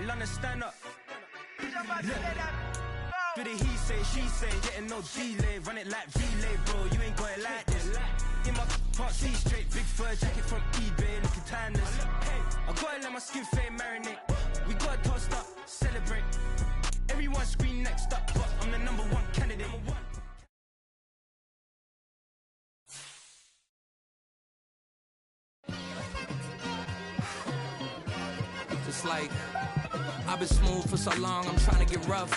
London, stand up. Do the he say, she say, getting no delay. Run it like relay, bro, you ain't got it like this. In my can't see straight, big fur jacket from eBay, looking timeless. I gotta let my skin fade marinate. We gotta toast up, celebrate. Everyone scream next up, but I'm the #1 candidate. Just like I've been smooth for so long, I'm trying to get rough.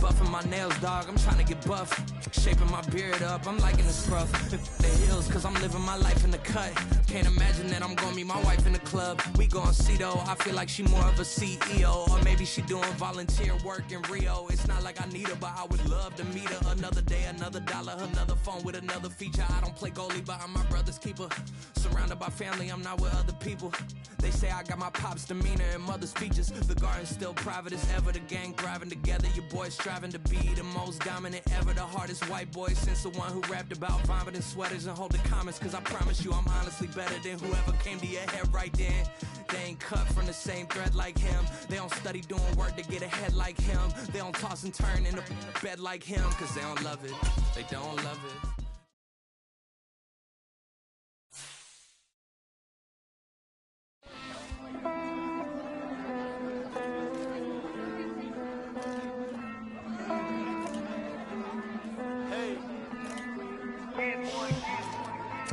Buffing my nails, dog, I'm trying to get buff. Shaping my beard up, I'm liking the scruff. The hills, cause I'm living my life in the cut. Can't imagine that I'm gonna meet my wife in the club. We gon' see though, I feel like she more of a CEO. Or maybe she doing volunteer work in Rio. It's not like I need her, but I would love to meet her. Another day, another dollar, another phone with another feature. I don't play goalie, but I'm my brother's keeper. Surrounded by family, I'm not with other people. They say I got my pop's demeanor and mother's features. The garden's still private as ever. The gang thriving together. Your boys striving to be the most dominant ever. The hardest white boy since the one who rapped about vomiting sweaters and hold the comments. Cause I promise you I'm honestly better than whoever came to your head right then. They ain't cut from the same thread like him. They don't study doing work to get ahead like him. They don't toss and turn in the bed like him. Cause they don't love it. They don't love it.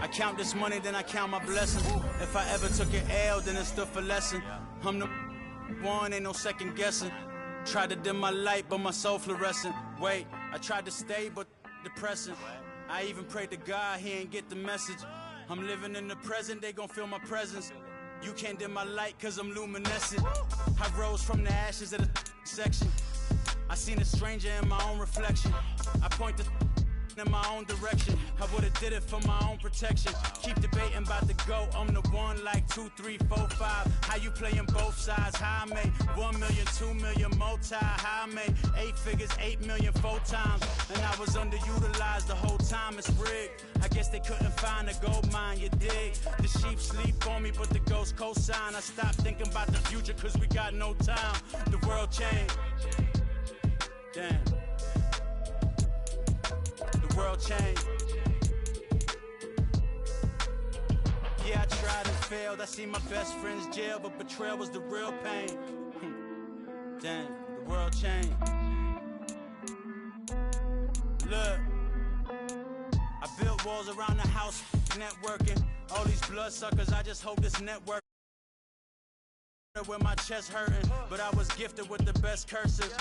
I count this money, then I count my blessings. If I ever took an L, then it stood for lesson. I'm the one, ain't no second guessing. Tried to dim my light, but my soul fluorescent. Wait, I tried to stay, but depressing. I even prayed to God, he ain't get the message. I'm living in the present, they gon' feel my presence. You can't dim my light, cause I'm luminescent. I rose from the ashes of the section. I seen a stranger in my own reflection. I point the in my own direction. I would've did it for my own protection. Keep debating about the GOAT. I'm the one like 2, 3, 4, 5. How you playing both sides? How I made 1 million, 2 million, multi. How I made 8 figures, 8 million 4 times. And I was underutilized the whole time. It's rigged. I guess they couldn't find a gold mine, you dig? The sheep sleep on me, but the ghost cosign. I stopped thinking about the future cause we got no time. The world changed. Damn. The world changed. Yeah, I tried and failed. I seen my best friends jail, but betrayal was the real pain. Damn, the world changed. Look, I built walls around the house, networking. All these bloodsuckers, I just hope this network with my chest hurting. But I was gifted with the best cursive.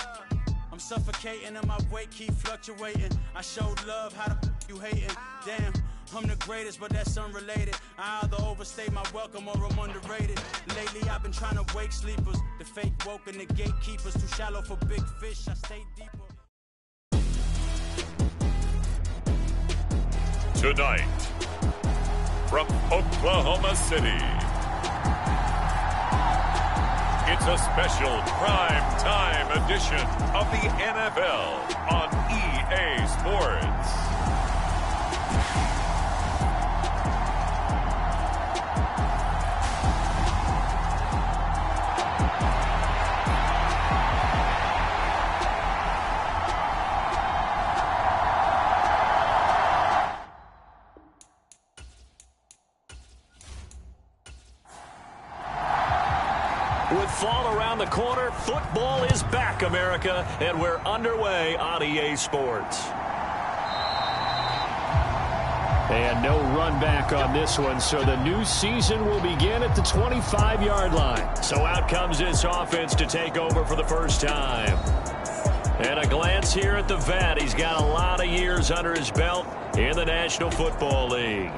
I'm suffocating and my weight keep fluctuating. I showed love, how the you hating? Damn, I'm the greatest, but that's unrelated. I either overstay my welcome or I'm underrated. Lately I've been trying to wake sleepers. The fake woke and the gatekeepers. Too shallow for big fish, I stay deeper. Tonight, from Oklahoma City, it's a special prime time edition of the NFL on EA Sports. With fall around the corner, football is back, America, and we're underway on EA Sports. And no run back on this one, so the new season will begin at the 25-yard line. So out comes this offense to take over for the first time. And a glance here at the vet. He's got a lot of years under his belt in the National Football League.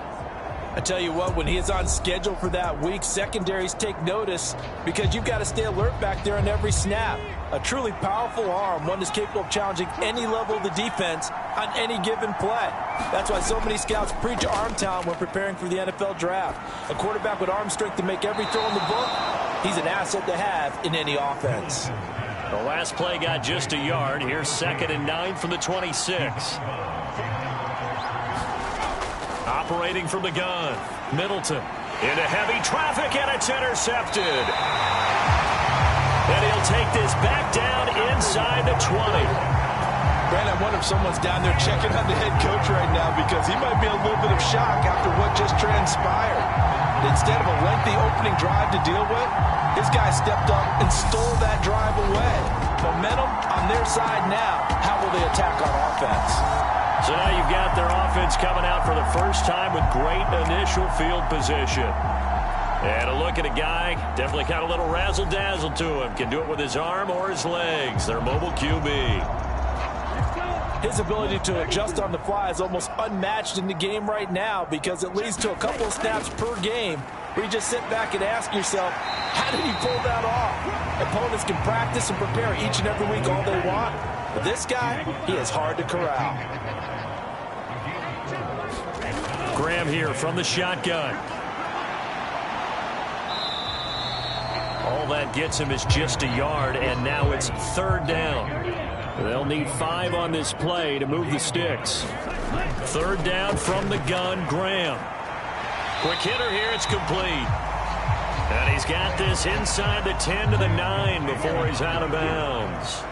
I tell you what, when he is on schedule for that week, secondaries take notice because you've got to stay alert back there on every snap. A truly powerful arm, one that's capable of challenging any level of the defense on any given play. That's why so many scouts preach arm talent when preparing for the NFL draft. A quarterback with arm strength to make every throw in the book, he's an asset to have in any offense. The last play got just a yard. Here's 2nd and 9 from the 26. Operating from the gun, Middleton into heavy traffic, and it's intercepted. And he'll take this back down inside the 20. Brandon, I wonder if someone's down there checking on the head coach right now because he might be a little bit of shock after what just transpired. Instead of a lengthy opening drive to deal with, his guy stepped up and stole that drive away. Momentum on their side now. How will they attack on offense? So now you've got their offense coming out for the first time with great initial field position. And a look at a guy, definitely got a little razzle-dazzle to him. Can do it with his arm or his legs. Their mobile QB. His ability to adjust on the fly is almost unmatched in the game right now because it leads to a couple of snaps per game where you just sit back and ask yourself, how did he pull that off? Opponents can practice and prepare each and every week all they want. But this guy, he is hard to corral. Graham here from the shotgun. All that gets him is just a yard, and now it's third down. They'll need 5 on this play to move the sticks. Third down from the gun, Graham. Quick hitter here, it's complete. And he's got this inside the 10 to the 9 before he's out of bounds.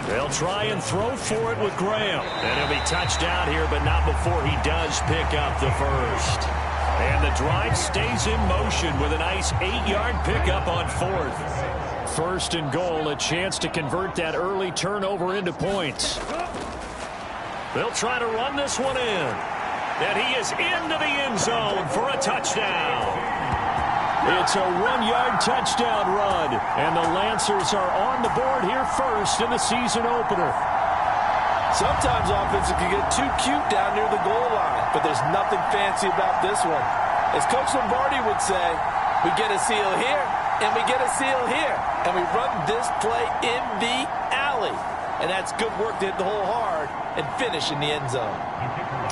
They'll try and throw for it with Graham. And he'll be touched out here, but not before he does pick up the first. And the drive stays in motion with a nice 8-yard pickup on fourth. First and goal, a chance to convert that early turnover into points. They'll try to run this one in. And he is into the end zone for a touchdown. It's a 1-yard touchdown run. And the Lancers are on the board here first in the season opener. Sometimes offenses can get too cute down near the goal line, but there's nothing fancy about this one. As Coach Lombardi would say, we get a seal here, and we get a seal here, and we run this play in the alley. And that's good work to hit the hole hard and finish in the end zone.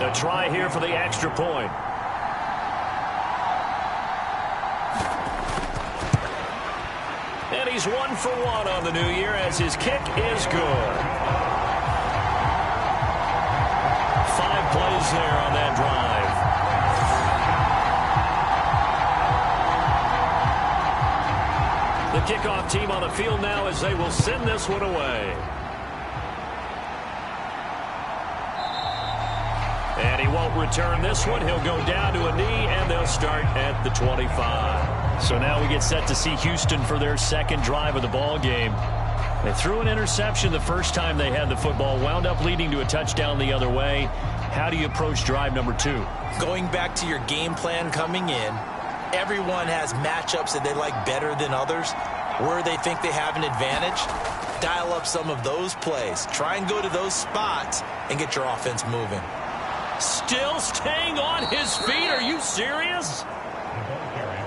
A try here for the extra point. And he's 1 for 1 on the new year as his kick is good. 5 plays there on that drive. The kickoff team on the field now as they will send this one away. And he won't return this one. He'll go down to a knee, and they'll start at the 25. So now we get set to see Houston for their second drive of the ball game. They threw an interception the first time they had the football, wound up leading to a touchdown the other way. How do you approach drive number 2? Going back to your game plan coming in, everyone has matchups that they like better than others, where they think they have an advantage. Dial up some of those plays. Try and go to those spots and get your offense moving. Still staying on his feet. Are you serious?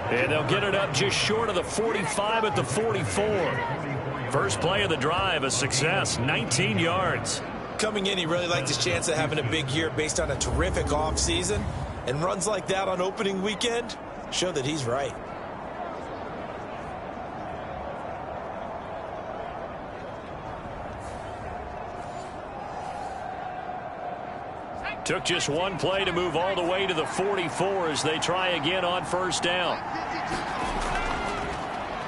And they'll get it up just short of the 45 at the 44. First play of the drive, a success, 19 yards. Coming in, he really liked his chance of having a big year based on a terrific offseason. And runs like that on opening weekend show that he's right. Took just one play to move all the way to the 44 as they try again on first down.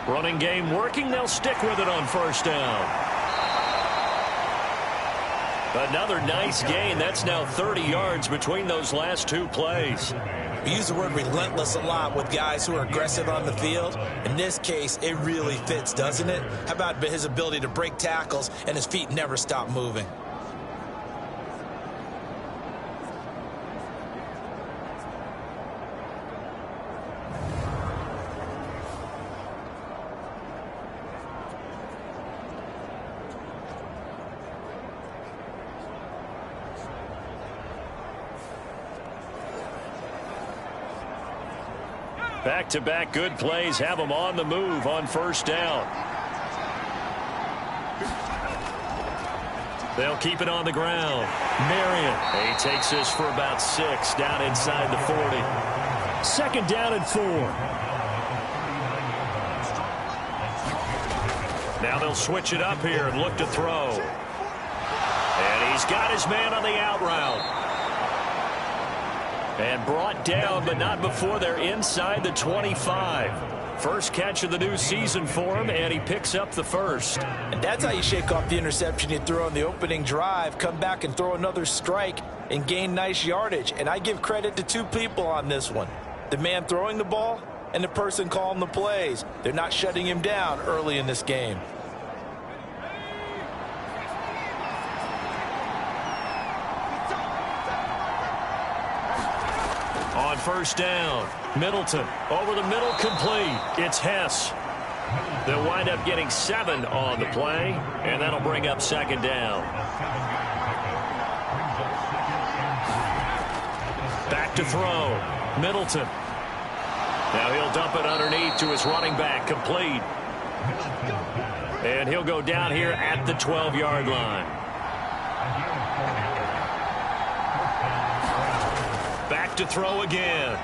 Running game working. They'll stick with it on first down. Another nice gain. That's now 30 yards between those last 2 plays. We use the word relentless a lot with guys who are aggressive on the field. In this case, it really fits, doesn't it? How about his ability to break tackles and his feet never stop moving? Back-to-back good plays have them on the move on first down. They'll keep it on the ground. Marion. He takes this for about 6 down inside the 40. Second down and 4. Now they'll switch it up here and look to throw. And he's got his man on the out route. And brought down, but not before they're inside the 25. First catch of the new season for him, and he picks up the first. And that's how you shake off the interception you threw on the opening drive, come back and throw another strike and gain nice yardage. And I give credit to two people on this one. The man throwing the ball and the person calling the plays. They're not shutting him down early in this game. On first down, Middleton over the middle, complete. It's Hess. They'll wind up getting 7 on the play, and that'll bring up second down. Back to throw, Middleton. Now he'll dump it underneath to his running back, complete. And he'll go down here at the 12-yard line. Back to throw again.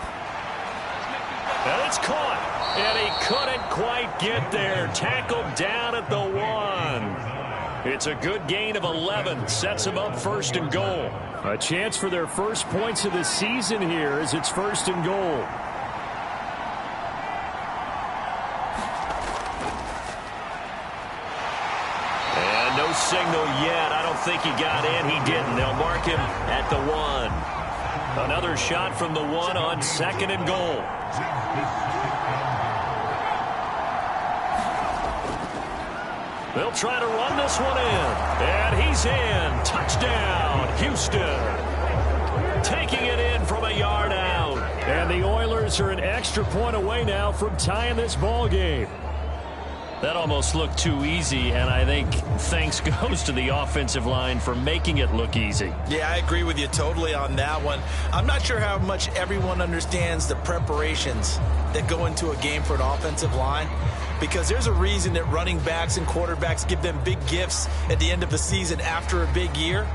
And it's caught. And he couldn't quite get there. Tackled down at the 1. It's a good gain of 11. Sets him up first and goal. A chance for their first points of the season here as it's first and goal. And no signal yet. I don't think he got in. He didn't. They'll mark him at the 1. Another shot from the 1 on second and goal. They'll try to run this one in. And he's in. Touchdown, Houston. Taking it in from a yard out. And the Oilers are an extra point away now from tying this ball game. That almost looked too easy, and I think thanks goes to the offensive line for making it look easy. Yeah, I agree with you totally on that one. I'm not sure how much everyone understands the preparations that go into a game for an offensive line, because there's a reason that running backs and quarterbacks give them big gifts at the end of the season after a big year.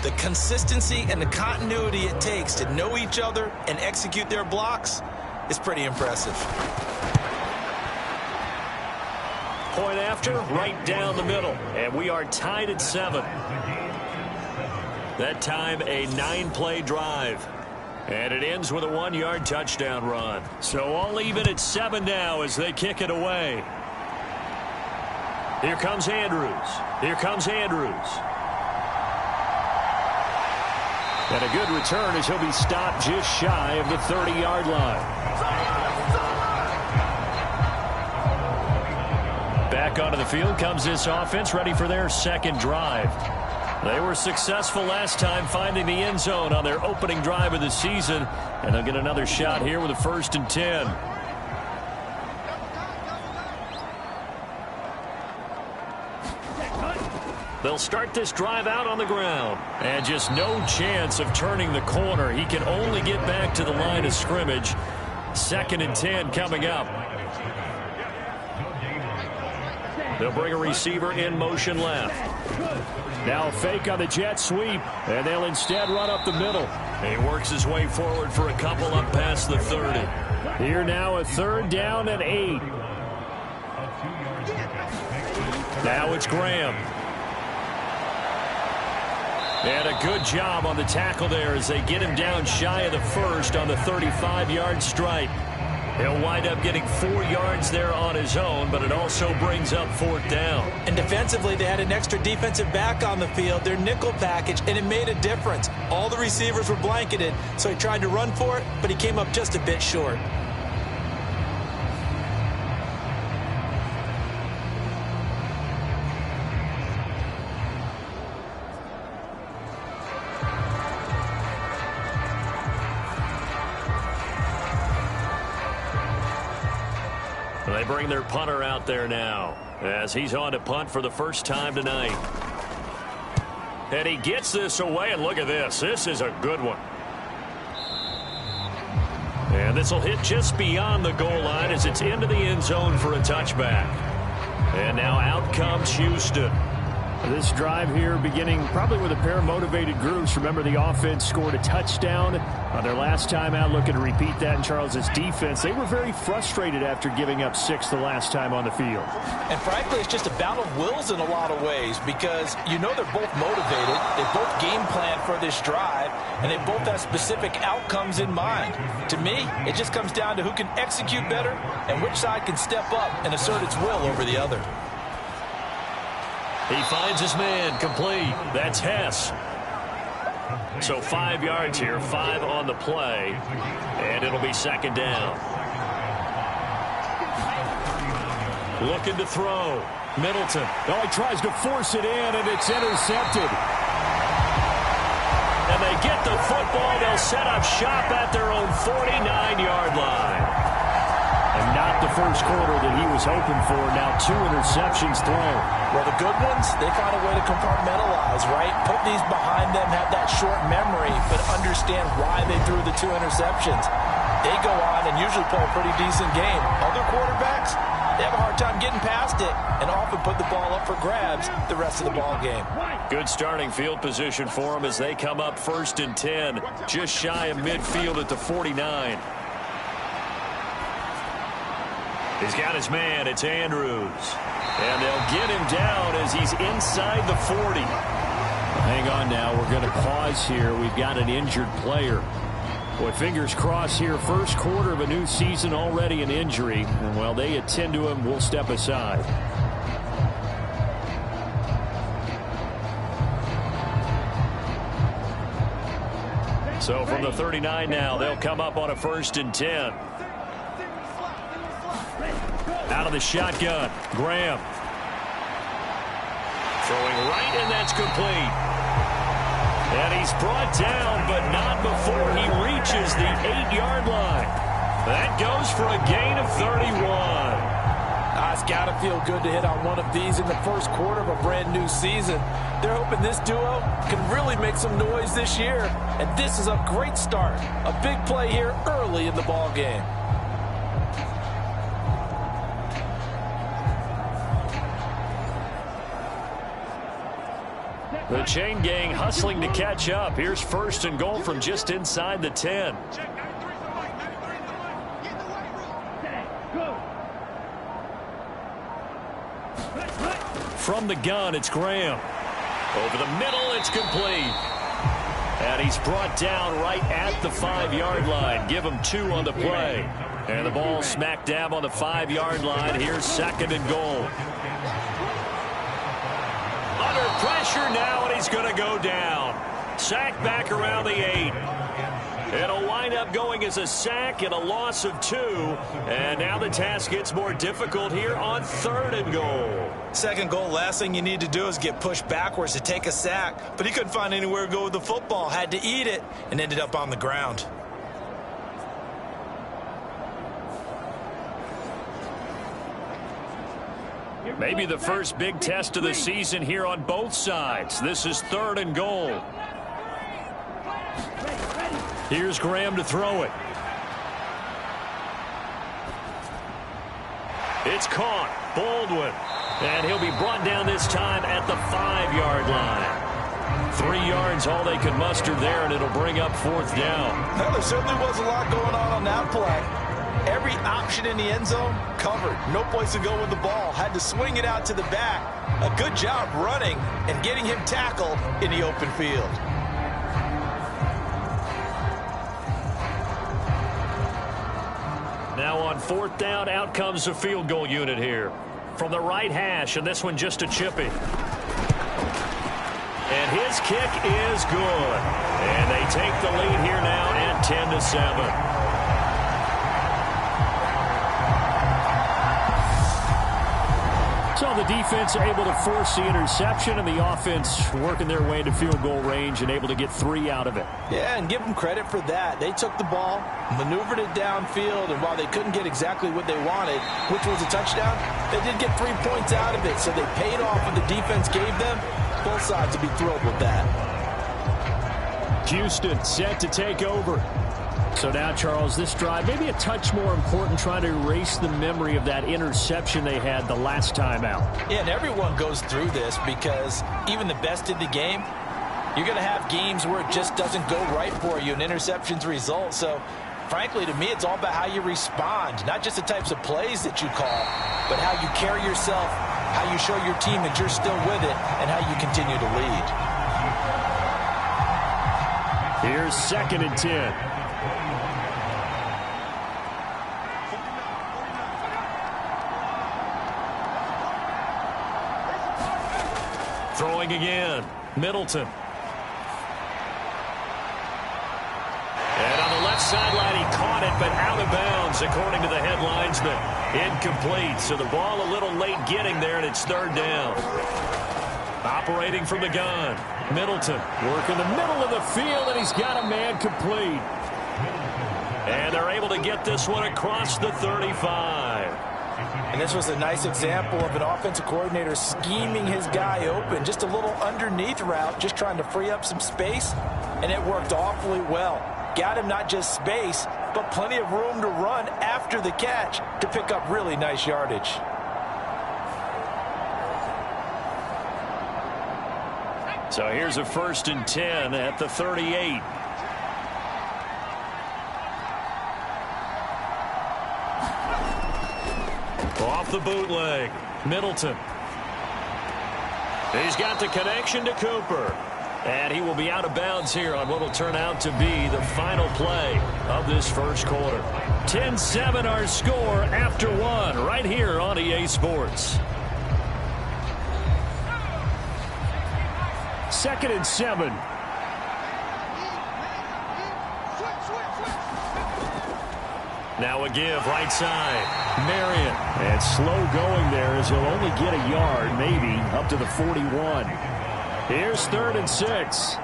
The consistency and the continuity it takes to know each other and execute their blocks is pretty impressive. Point after, right down the middle. And we are tied at 7. That time, a 9-play drive. And it ends with a 1-yard touchdown run. So all even at 7 now as they kick it away. Here comes Andrews. Here comes Andrews. And a good return as he'll be stopped just shy of the 30-yard line. Back onto the field comes this offense, ready for their second drive. They were successful last time finding the end zone on their opening drive of the season, and they'll get another shot here with a 1st and 10. They'll start this drive out on the ground. And just no chance of turning the corner. He can only get back to the line of scrimmage. 2nd and 10 coming up. They'll bring a receiver in motion left. Now a fake on the jet sweep, and they'll instead run up the middle. He works his way forward for a couple up past the 30. Here now a 3rd down and 8. Now it's Graham. And a good job on the tackle there as they get him down shy of the 1st on the 35-yard stripe. He'll wind up getting 4 yards there on his own, but it also brings up 4th down. And defensively, they had an extra defensive back on the field, their nickel package, and it made a difference. All the receivers were blanketed, so he tried to run for it, but he came up just a bit short. They bring their punter out there now as he's on to punt for the first time tonight. And he gets this away, and look at this. This is a good one. And this will hit just beyond the goal line as it's into the end zone for a touchback. And now out comes Houston. This drive here beginning probably with a pair of motivated groups. Remember, the offense scored a touchdown on their last time out. Looking to repeat that in Charles's defense. They were very frustrated after giving up 6 the last time on the field. And frankly, it's just a battle of wills in a lot of ways because you know they're both motivated. They both game plan for this drive, and they both have specific outcomes in mind. To me, it just comes down to who can execute better and which side can step up and assert its will over the other. He finds his man complete. That's Hess. So 5 yards here, 5 on the play, and it'll be second down. Looking to throw. Middleton. Oh, he tries to force it in, and it's intercepted. And they get the football. They'll set up shop at their own 49-yard line. And not the first quarter that he was hoping for. Now 2 interceptions thrown. Well, the good ones, they find a way to compartmentalize, right? Put these behind them, have that short memory, but understand why they threw the 2 interceptions. They go on and usually play a pretty decent game. Other quarterbacks, they have a hard time getting past it and often put the ball up for grabs the rest of the ball game. Good starting field position for them as they come up 1st and 10, just shy of midfield at the 49. He's got his man. It's Andrews. And they'll get him down as he's inside the 40. Hang on now. We're going to pause here. We've got an injured player. Boy, fingers crossed here. First quarter of a new season, already an injury. And while they attend to him, we'll step aside. So from the 39 now, they'll come up on a 1st and 10. Out of the shotgun, Graham. Throwing right, and that's complete. And he's brought down, but not before he reaches the 8-yard line. That goes for a gain of 31. It's got to feel good to hit on one of these in the first quarter of a brand new season. They're hoping this duo can really make some noise this year. And this is a great start. A big play here early in the ball game. The chain gang hustling to catch up. Here's 1st and goal from just inside the 10. From the gun, it's Graham. Over the middle, it's complete. And he's brought down right at the 5-yard line. Give him 2 on the play. And the ball smack dab on the 5-yard line. Here's 2nd and goal. Under pressure now, and he's going to go down. Sack back around the 8. It'll wind up going as a sack and a loss of 2. And now the task gets more difficult here on 3rd and goal. 2nd goal, last thing you need to do is get pushed backwards to take a sack. But he couldn't find anywhere to go with the football. Had to eat it and ended up on the ground. Maybe the first big test of the season here on both sides. This is 3rd and goal. Here's Graham to throw it. It's caught. Baldwin. And he'll be brought down this time at the 5-yard line. 3 yards, all they could muster there, and it'll bring up 4th down. Well, there certainly was a lot going on that play. Every option in the end zone covered. No place to go with the ball. Had to swing it out to the back. A good job running and getting him tackled in the open field. Now on 4th down, out comes the field goal unit here. From the right hash, and this one just a chippy. And his kick is good. And they take the lead here now at 10-7. So the defense able to force the interception, and the offense working their way into field goal range and able to get 3 out of it. Yeah, and give them credit for that. They took the ball, maneuvered it downfield, and while they couldn't get exactly what they wanted, which was a touchdown, they did get 3 points out of it. So they paid off what the defense gave them. Both sides will be thrilled with that. Houston set to take over. So now, Charles, this drive maybe a touch more important, trying to erase the memory of that interception they had the last time out. Yeah, and everyone goes through this because even the best in the game, you're going to have games where it just doesn't go right for you and interceptions result. So, frankly, to me, it's all about how you respond, not just the types of plays that you call, but how you carry yourself, how you show your team that you're still with it, and how you continue to lead. Here's 2nd and 10. Throwing again, Middleton. And on the left sideline, he caught it, but out of bounds, according to the head linesman. Incomplete, so the ball a little late getting there, and it's 3rd down. Operating from the gun, Middleton working the middle of the field, and he's got a man complete. And they're able to get this one across the 35. And this was a nice example of an offensive coordinator scheming his guy open. Just a little underneath route, just trying to free up some space, and it worked awfully well. Got him not just space, but plenty of room to run after the catch to pick up really nice yardage. So here's a 1st and 10 at the 38. Off the bootleg, Middleton. He's got the connection to Cooper. And he will be out of bounds here on what will turn out to be the final play of this first quarter. 10-7 our score after 1 right here on EA Sports. 2nd and 7. Now a give right side. Marion. And slow going there as he'll only get a yard, maybe, up to the 41. Here's 3rd and 6.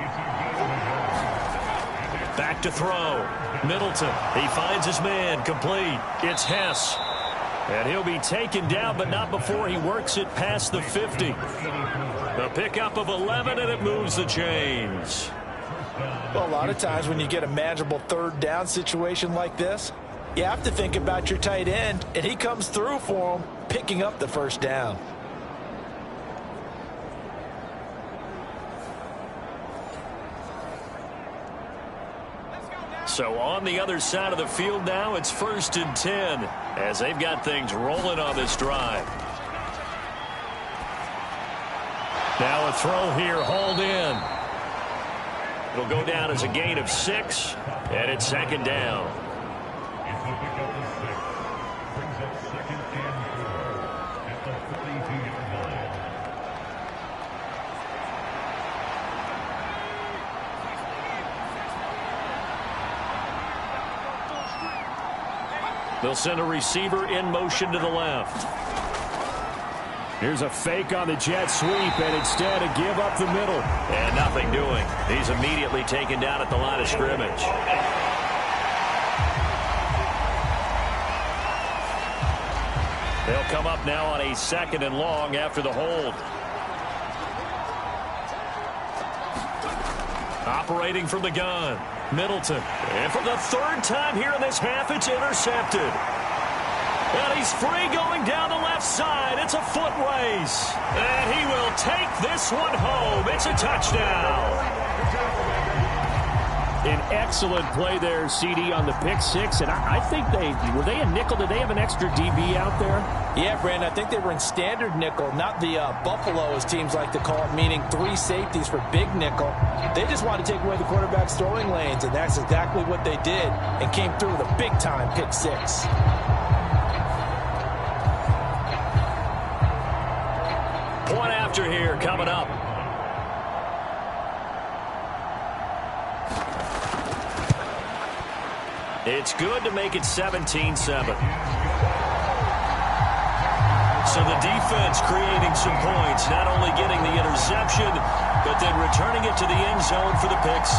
Back to throw. Middleton. He finds his man. Complete. It's Hess. And he'll be taken down, but not before he works it past the 50. A pickup of 11, and it moves the chains. Well, a lot of times when you get a manageable 3rd down situation like this, you have to think about your tight end, and he comes through for him, picking up the 1st down. So on the other side of the field now, it's 1st and 10 as they've got things rolling on this drive. Now a throw here, hauled in. It'll go down as a gain of 6, and it's 2nd down. They'll send a receiver in motion to the left. Here's a fake on the jet sweep, and instead a give up the middle. And nothing doing. He's immediately taken down at the line of scrimmage. They'll come up now on a 2nd and long after the hold. Operating from the gun, Middleton. And for the 3rd time here in this half, it's intercepted. And he's free going down the left side. It's a foot race. And he will take this one home. It's a touchdown. An excellent play there, CD, on the pick 6. And I think were they a nickel? Did they have an extra DB out there? Yeah, Brandon, I think they were in standard nickel, not the Buffalo, as teams like to call it, meaning 3 safeties for big nickel. They just wanted to take away the quarterback's throwing lanes, and that's exactly what they did, and came through with a big-time pick 6. Point after here coming up. It's good to make it 17-7. So the defense creating some points, not only getting the interception, but then returning it to the end zone for the pick 6.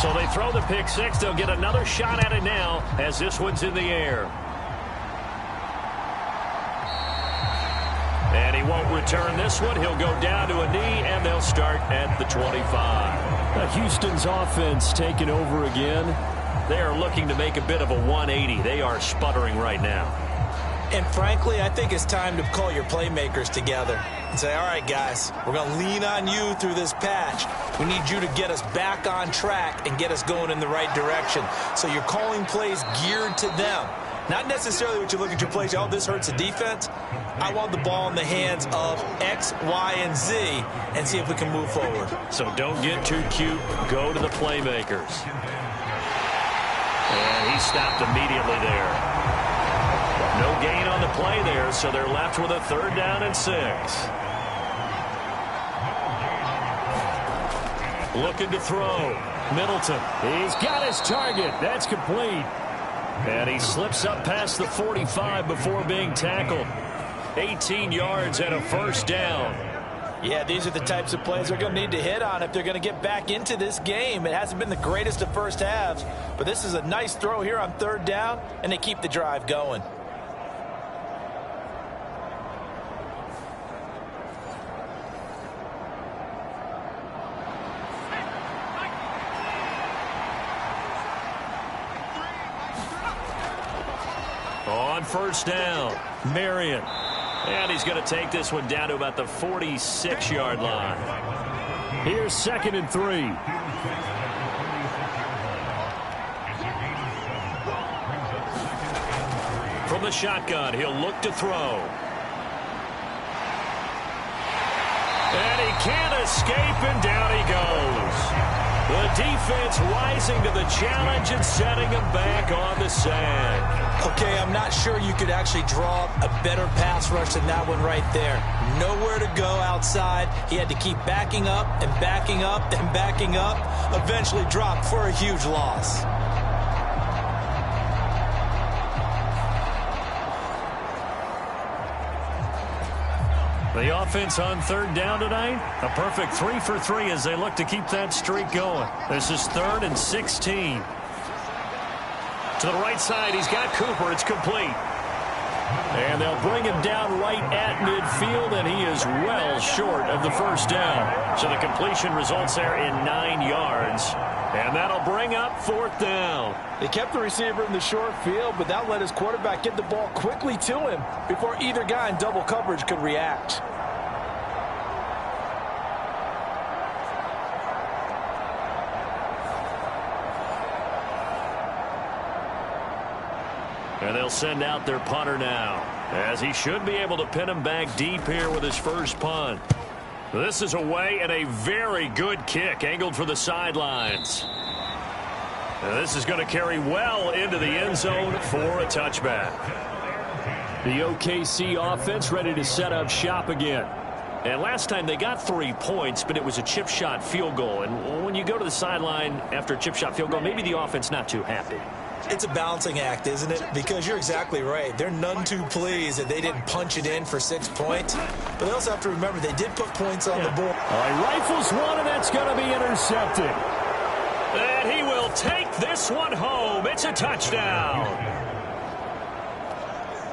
So they throw the pick 6. They'll get another shot at it now as this one's in the air. And he won't return this one. He'll go down to a knee, and they'll start at the 25. Houston's offense taking over again. They are looking to make a bit of a 180. They are sputtering right now. And frankly, I think it's time to call your playmakers together and say, all right, guys, we're going to lean on you through this patch. We need you to get us back on track and get us going in the right direction. So you're calling plays geared to them. Not necessarily what you look at your plays, oh, this hurts the defense. I want the ball in the hands of X, Y, and Z and see if we can move forward. So don't get too cute. Go to the playmakers. And he stopped immediately there. No gain on the play there, so they're left with a 3rd down and 6. Looking to throw. Middleton. He's got his target. That's complete. And he slips up past the 45 before being tackled. 18 yards and a 1st down. Yeah, these are the types of plays they're going to need to hit on if they're going to get back into this game. It hasn't been the greatest of first halves, but this is a nice throw here on 3rd down, and they keep the drive going. On 1st down, Marion. And he's going to take this one down to about the 46-yard line. Here's 2nd and 3. From the shotgun, he'll look to throw. And he can't escape, and down he goes. The defense rising to the challenge and setting him back on the sack. Okay, I'm not sure you could actually draw up a better pass rush than that one right there. Nowhere to go outside. He had to keep backing up and backing up and backing up. Eventually dropped for a huge loss. The offense on 3rd down tonight, a perfect 3 for 3 as they look to keep that streak going. This is 3rd and 16. To the right side, he's got Cooper. It's complete. And they'll bring him down right at midfield, and he is well short of the 1st down. So the completion results there in 9 yards. And that'll bring up 4th down. They kept the receiver in the short field, but that let his quarterback get the ball quickly to him before either guy in double coverage could react. And they'll send out their punter now, as he should be able to pin him back deep here with his first punt. This is away, and a very good kick angled for the sidelines. And this is going to carry well into the end zone for a touchback. The OKC offense ready to set up shop again. And last time they got 3 points, but it was a chip shot field goal. And when you go to the sideline after a chip shot field goal, maybe the offense not too happy. It's a balancing act, isn't it? Because you're exactly right. They're none too pleased that they didn't punch it in for 6 points. But they also have to remember they did put points on the board. He rifles one, and that's going to be intercepted. And he will take this one home. It's a touchdown.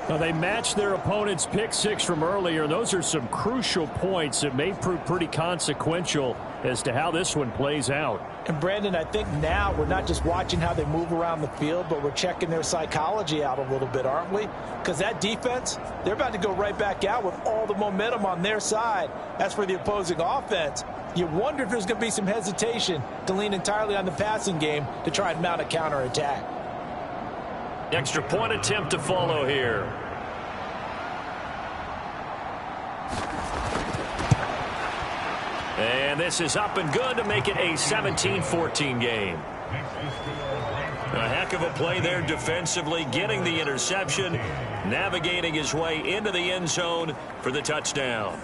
Now, they matched their opponent's pick 6 from earlier. Those are some crucial points that may prove pretty consequential as to how this one plays out. And, Brandon, I think now we're not just watching how they move around the field, but we're checking their psychology out a little bit, aren't we? Because that defense, they're about to go right back out with all the momentum on their side. As for the opposing offense, you wonder if there's going to be some hesitation to lean entirely on the passing game to try and mount a counterattack. Extra point attempt to follow here. And this is up and good to make it a 17-14 game. A heck of a play there defensively, getting the interception, navigating his way into the end zone for the touchdown.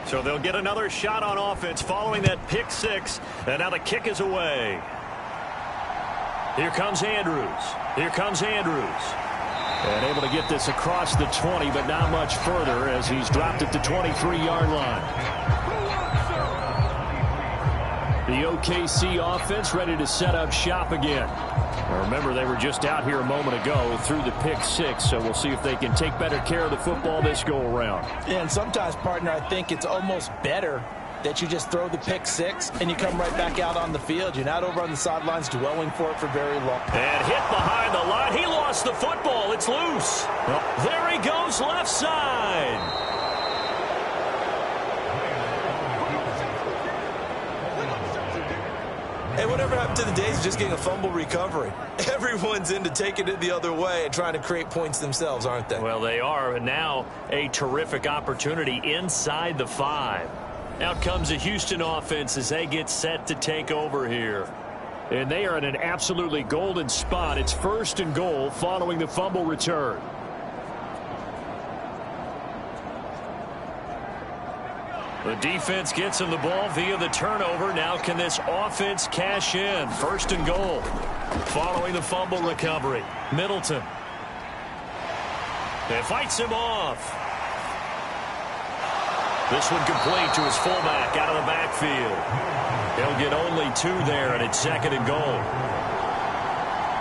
So they'll get another shot on offense following that pick 6, and now the kick is away. Here comes Andrews. Here comes Andrews. And able to get this across the 20, but not much further as he's dropped at the 23-yard line. The OKC offense ready to set up shop again. Now remember, they were just out here a moment ago through the pick six, so we'll see if they can take better care of the football this go-around. Yeah, and sometimes, partner, I think it's almost better that you just throw the pick six and you come right back out on the field. You're not over on the sidelines dwelling for it for very long. And hit behind the line. He lost the football. It's loose. Well, there he goes left side. Hey, whatever happened to the days of just getting a fumble recovery? Everyone's into taking it the other way and trying to create points themselves, aren't they? Well, they are. And now a terrific opportunity inside the 5. Out comes the Houston offense as they get set to take over here. And they are in an absolutely golden spot. It's 1st and goal following the fumble return. The defense gets him the ball via the turnover. Now can this offense cash in? 1st and goal following the fumble recovery. Middleton. And fights him off. This one complete to his fullback out of the backfield. He'll get only 2 there, and it's 2nd and goal.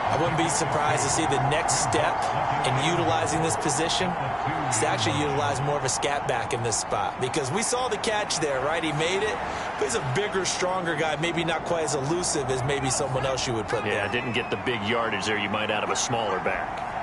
I wouldn't be surprised to see the next step in utilizing this position is to actually utilize more of a scat back in this spot, because we saw the catch there, right? He made it, but he's a bigger, stronger guy, maybe not quite as elusive as maybe someone else you would put there. Yeah, didn't get the big yardage there you might out of a smaller back.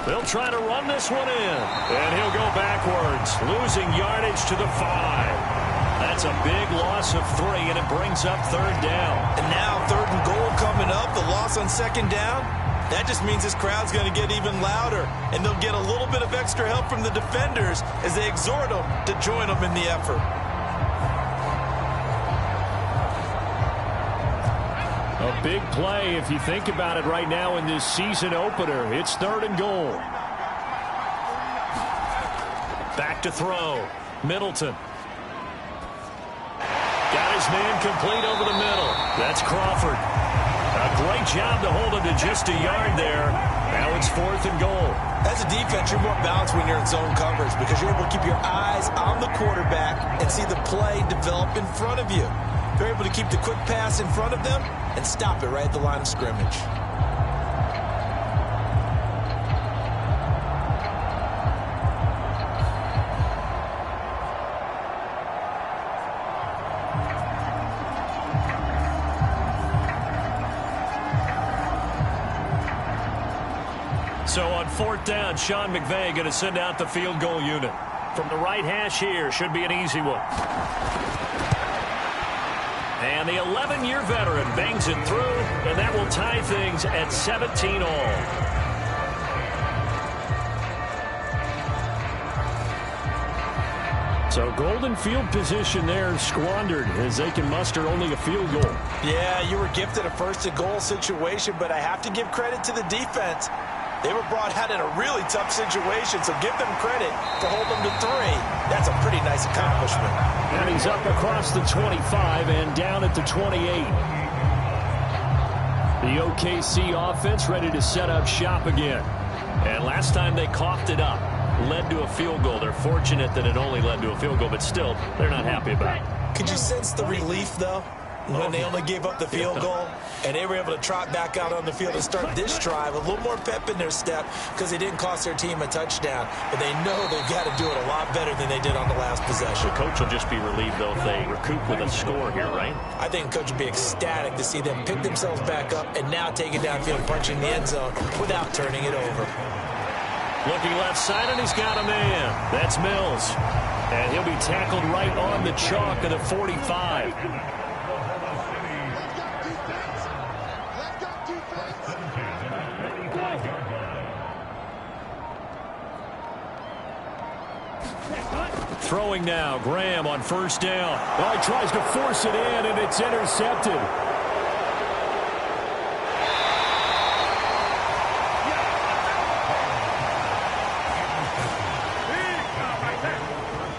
They'll try to run this one in, and he'll go backwards, losing yardage to the 5. That's a big loss of 3, and it brings up 3rd down. And now 3rd and goal coming up, the loss on 2nd down. That just means this crowd's going to get even louder, and they'll get a little bit of extra help from the defenders as they exhort them to join them in the effort. A big play if you think about it right now in this season opener. It's 3rd and goal. Back to throw. Middleton. Got his man complete over the middle. That's Crawford. A great job to hold him to just a yard there. Now it's 4th and goal. As a defense, you're more balanced when you're in zone coverage because you're able to keep your eyes on the quarterback and see the play develop in front of you. You're able to keep the quick pass in front of them and stop it right at the line of scrimmage. So on 4th down, Sean McVay going to send out the field goal unit. From the right hash here, should be an easy one. And the 11-year veteran bangs it through, and that will tie things at 17 all. So golden field position there squandered as they can muster only a field goal. Yeah, you were gifted a 1st and goal situation, but I have to give credit to the defense. They were brought out in a really tough situation, so give them credit to hold them to 3. That's a pretty nice accomplishment. And he's up across the 25 and down at the 28. The OKC offense ready to set up shop again. And last time they coughed it up, led to a field goal. They're fortunate that it only led to a field goal, but still, they're not happy about it. Could you sense the relief, though, when they only gave up the field goal and they were able to trot back out on the field and start this drive a little more pep in their step because they didn't cost their team a touchdown, but they know they've got to do it a lot better than they did on the last possession. The coach will just be relieved, though, if they recoup with a score here, right? I think the coach would be ecstatic to see them pick themselves back up and now take it downfield, punching the end zone without turning it over. Looking left side, and he's got a man. That's Mills. And he'll be tackled right on the chalk of the 45. Throwing now, Graham on 1st down. Oh, he tries to force it in, and it's intercepted.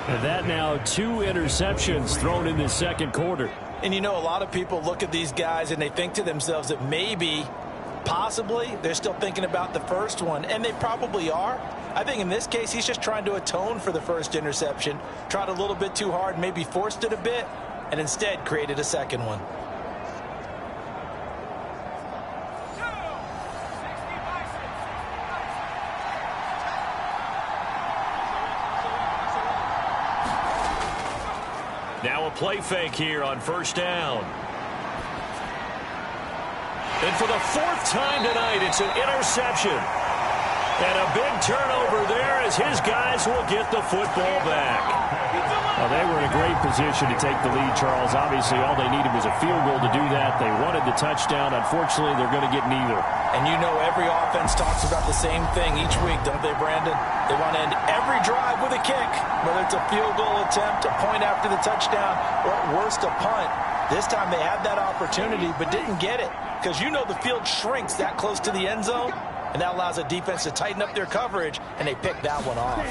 And that now 2 interceptions thrown in the 2nd quarter. And you know, a lot of people look at these guys and they think to themselves that maybe, possibly, they're still thinking about the first one, and they probably are. I think in this case, he's just trying to atone for the first interception. Tried a little bit too hard, maybe forced it a bit. and instead created a second one. Now a play fake here on first down. And for the fourth time tonight, it's an interception. And a big turnover there as his guys will get the football back. Well, they were in a great position to take the lead, Charles. Obviously, all they needed was a field goal to do that. They wanted the touchdown. Unfortunately, they're going to get neither. And you know every offense talks about the same thing each week, don't they, Brandon? They want to end every drive with a kick, whether it's a field goal attempt, a point after the touchdown, or at worst, a punt. This time they had that opportunity but didn't get it because you know the field shrinks that close to the end zone, and that allows a defense to tighten up their coverage, and they pick that one off.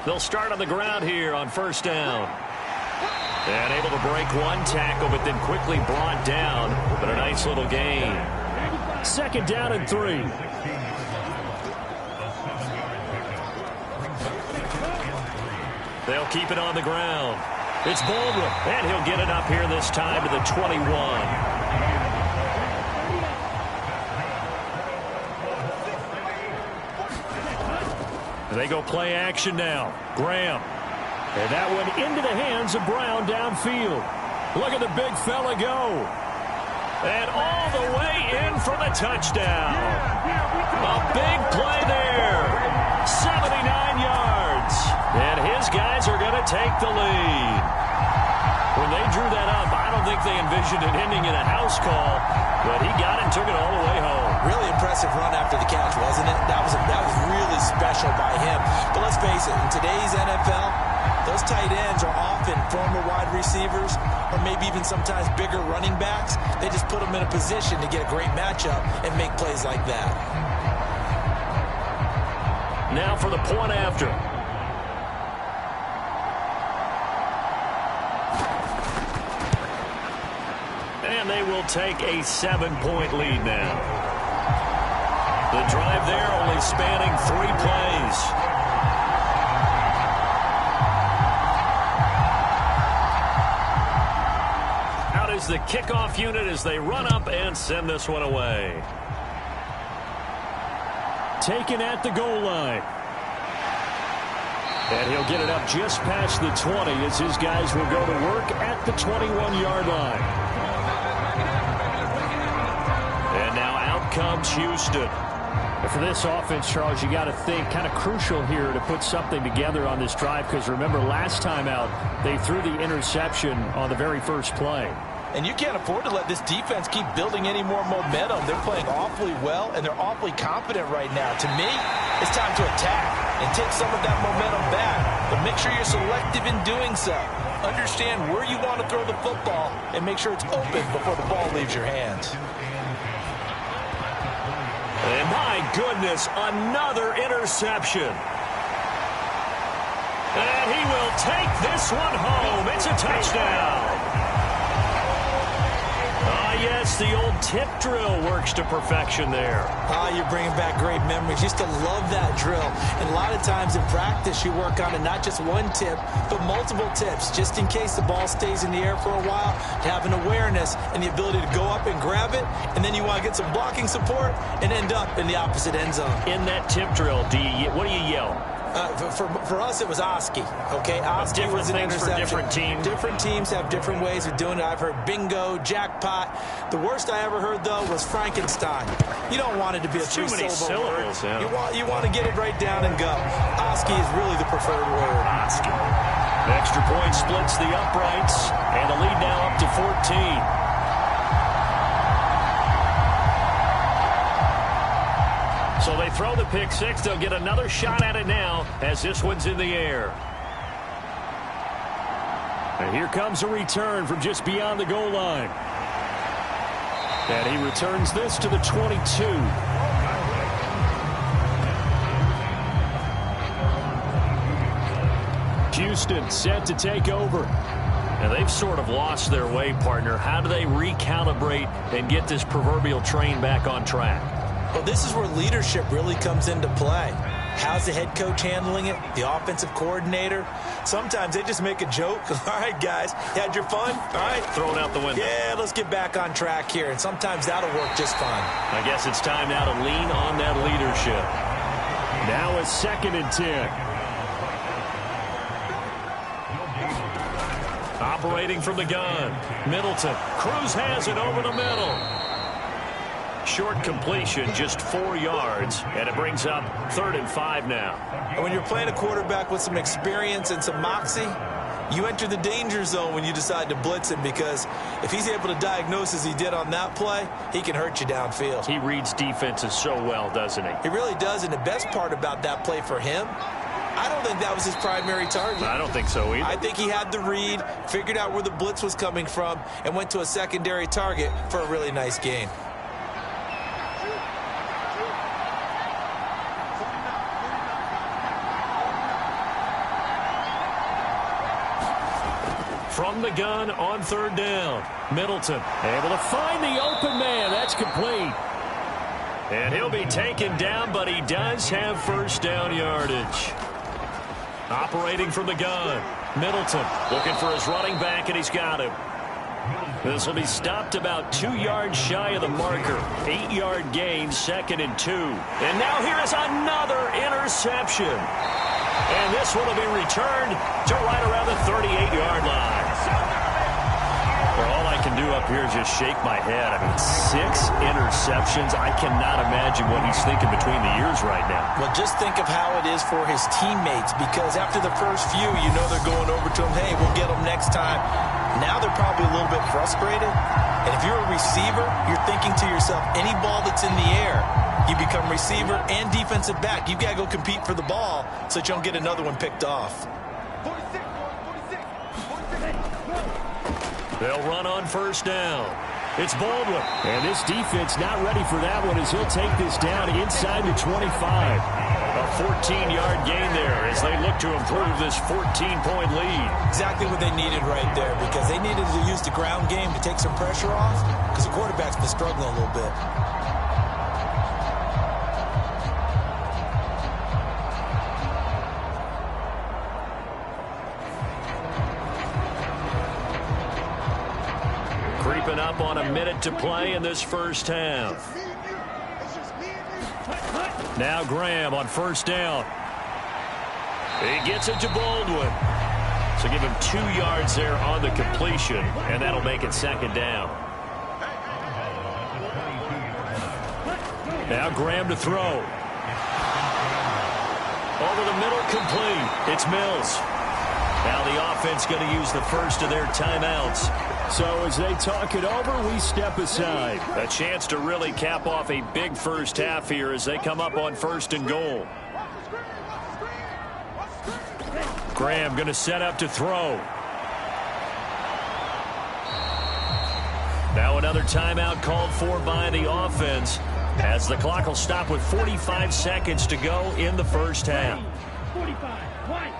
They'll start on the ground here on first down. And able to break one tackle, but then quickly brought down. But a nice little gain. Second down and 3. They'll keep it on the ground. It's Baldwin, and he'll get it up here this time to the 21. They go play action now. Graham. And that one into the hands of Brown downfield. Look at the big fella go. And all the way in for the touchdown. A big play there. 79 yards. And his guys are going to take the lead. When they drew that up, I don't think they envisioned it ending in a house call, but he got it and took it all the way home. Really impressive run after the catch, wasn't it? That was really special by him. But let's face it, in today's NFL, those tight ends are often former wide receivers or maybe even sometimes bigger running backs. They just put them in a position to get a great matchup and make plays like that. Now for the point after. And they will take a 7-point lead now. The drive there only spanning 3 plays. Out is the kickoff unit as they run up and send this one away. Taken at the goal line. And he'll get it up just past the 20 as his guys will go to work at the 21-yard line. And now out comes Houston. And for this offense, Charles, you got to think kind of crucial here to put something together on this drive because remember last time out they threw the interception on the very first play. And you can't afford to let this defense keep building any more momentum. They're playing awfully well, and they're awfully confident right now. To me, it's time to attack and take some of that momentum back. But make sure you're selective in doing so. Understand where you want to throw the football and make sure it's open before the ball leaves your hands. And my goodness, another interception. And he will take this one home. It's a touchdown. Yes, the old tip drill works to perfection there. You're bringing back great memories. Used to love that drill. And a lot of times in practice, you work on it, not just one tip, but multiple tips, just in case the ball stays in the air for a while, to have an awareness and the ability to go up and grab it, and then you want to get some blocking support and end up in the opposite end zone. In that tip drill, what do you yell? For us, it was Oski. Okay, Oski was an interception. For different teams. Different teams have different ways of doing it. I've heard bingo, jackpot. The worst I ever heard, though, was Frankenstein. You don't want it to be a three-syllable word. Yeah. You want to get it right down and go. Oski is really the preferred word. Oski. Extra point splits the uprights, and the lead now up to 14. So they throw the pick six. They'll get another shot at it now as this one's in the air. And here comes a return from just beyond the goal line. And he returns this to the 22. Houston set to take over. And they've sort of lost their way, partner. How do they recalibrate and get this proverbial train back on track? Well, this is where leadership really comes into play. How's the head coach handling it? The offensive coordinator? Sometimes they just make a joke. All right, guys, you had your fun? All right. Throw it out the window. Yeah, let's get back on track here, and sometimes that'll work just fine. I guess it's time now to lean on that leadership. Now a 2nd and 10. Operating from the gun. Middleton. Cruz has it over the middle. Short completion, just 4 yards, and it brings up 3rd and 5 now. And when you're playing a quarterback with some experience and some moxie, you enter the danger zone when you decide to blitz him, because if he's able to diagnose as he did on that play, he can hurt you downfield. He reads defenses so well, doesn't he? He really does, and the best part about that play for him, I don't think that was his primary target. I don't think so either. I think he had the read, figured out where the blitz was coming from, and went to a secondary target for a really nice gain. From the gun on 3rd down. Middleton able to find the open man. That's complete. And he'll be taken down, but he does have 1st down yardage. Operating from the gun. Middleton looking for his running back, and he's got him. This will be stopped about 2 yards shy of the marker. 8-yard gain, 2nd and 2. And now here is another interception. And this one will be returned to right around the 38-yard line. Well, all I can do up here is just shake my head. I mean, 6 interceptions. I cannot imagine what he's thinking between the ears right now. Well, just think of how it is for his teammates, because after the first few, you know they're going over to him, hey, we'll get them next time. Now they're probably a little bit frustrated. And if you're a receiver, you're thinking to yourself, any ball that's in the air, you become receiver and defensive back. You've got to go compete for the ball so that you don't get another one picked off. They'll run on 1st down. It's Baldwin. And this defense not ready for that one, as he'll take this down inside the 25. A 14-yard gain there as they look to improve this 14-point lead. Exactly what they needed right there, because they needed to use the ground game to take some pressure off, because the quarterback's been struggling a little bit. Creeping up on a minute to play in this 1st half. Now Graham on 1st down. He gets it to Baldwin. So give him 2 yards there on the completion, and that'll make it 2nd down. Now Graham to throw. Over the middle, complete. It's Mills. Now the offense going to use the first of their timeouts. So as they talk it over, we step aside. A chance to really cap off a big 1st half here as they come up on 1st and goal. Graham going to set up to throw. Now another timeout called for by the offense, as the clock will stop with 45 seconds to go in the 1st half. 45, white.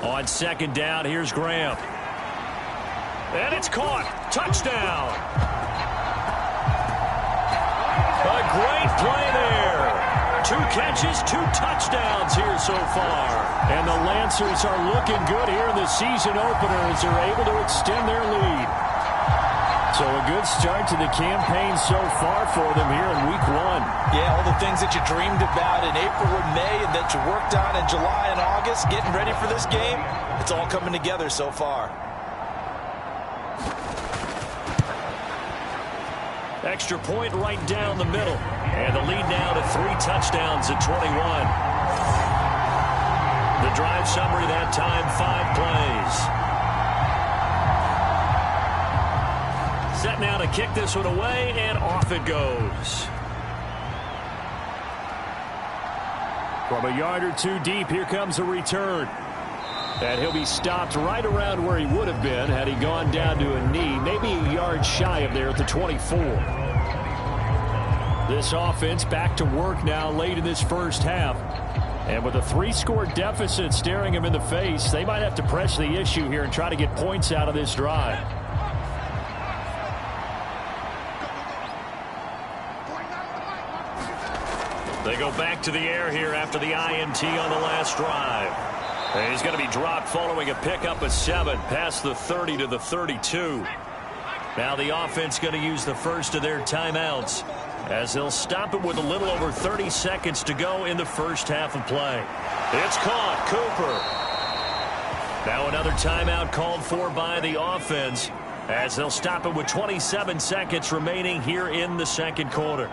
On 2nd down, here's Graham. And it's caught. Touchdown. A great play there. 2 catches, 2 touchdowns here so far. And the Lancers are looking good here in the season opener as they're able to extend their lead. So a good start to the campaign so far for them here in Week 1. Yeah, all the things that you dreamed about in April and May and that you worked on in July and August, getting ready for this game, it's all coming together so far. Extra point right down the middle. And the lead now to 3 touchdowns at 21. The drive summary that time, 5 plays. Set now to kick this one away, and off it goes. From a yard or 2 deep, here comes a return. And he'll be stopped right around where he would have been had he gone down to a knee, maybe a yard shy of there at the 24. This offense back to work now late in this 1st half. And with a 3-score deficit staring him in the face, they might have to press the issue here and try to get points out of this drive. They go back to the air here after the INT on the last drive. And he's going to be dropped following a pickup of 7 past the 30 to the 32. Now the offense going to use the first of their timeouts as they'll stop it with a little over 30 seconds to go in the first half of play. It's caught. Cooper. Now another timeout called for by the offense as they'll stop it with 27 seconds remaining here in the second quarter.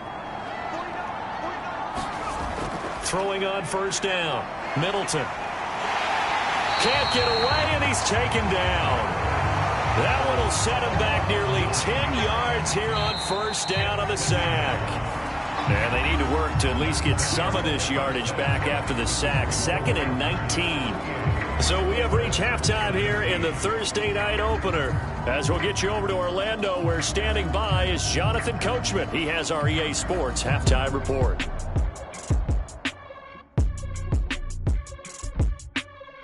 Throwing on first down. Middleton. Can't get away, and he's taken down. That one will set him back nearly 10 yards here on first down on the sack. And they need to work to at least get some of this yardage back after the sack. 2nd and 19. So we have reached halftime here in the Thursday night opener. As we'll get you over to Orlando, where standing by is Jonathan Coachman. He has our EA Sports halftime report.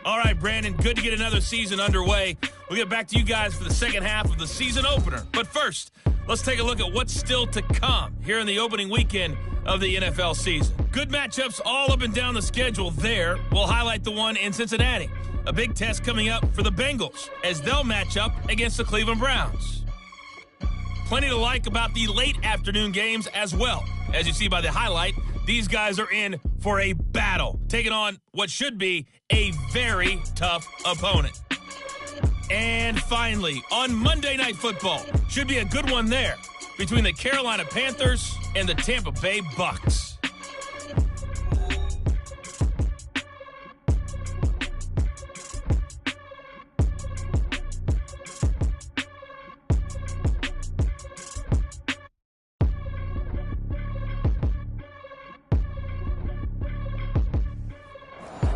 All right, Brandon, good to get another season underway. We'll get back to you guys for the second half of the season opener. But first, let's take a look at what's still to come here in the opening weekend of the NFL season. Good matchups all up and down the schedule there. We'll highlight the one in Cincinnati. A big test coming up for the Bengals as they'll match up against the Cleveland Browns. Plenty to like about the late afternoon games as well. As you see by the highlight, these guys are in for a battle, taking on what should be a very tough opponent. And finally, on Monday Night Football, should be a good one there between the Carolina Panthers and the Tampa Bay Bucks.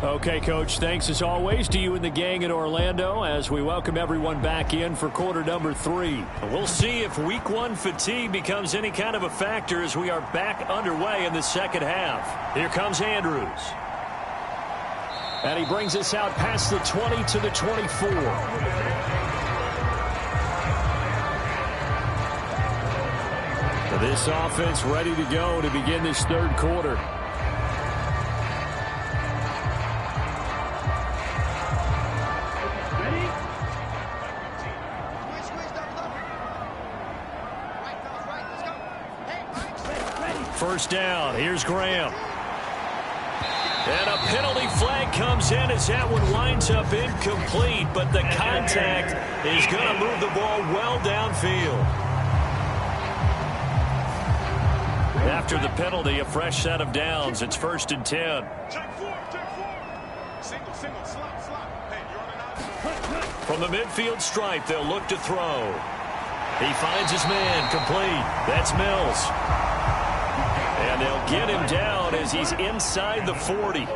Okay, Coach, thanks as always to you and the gang in Orlando as we welcome everyone back in for quarter number 3. We'll see if week 1 fatigue becomes any kind of a factor as we are back underway in the second half. Here comes Andrews. And he brings us out past the 20 to the 24. This offense ready to go to begin this third quarter. First down. Here's Graham. And a penalty flag comes in as that one winds up incomplete, but the contact is going to move the ball well downfield. After the penalty, a fresh set of downs. It's 1st and 10. From the midfield stripe, they'll look to throw. He finds his man, complete. That's Mills. And they'll get him down as he's inside the 40.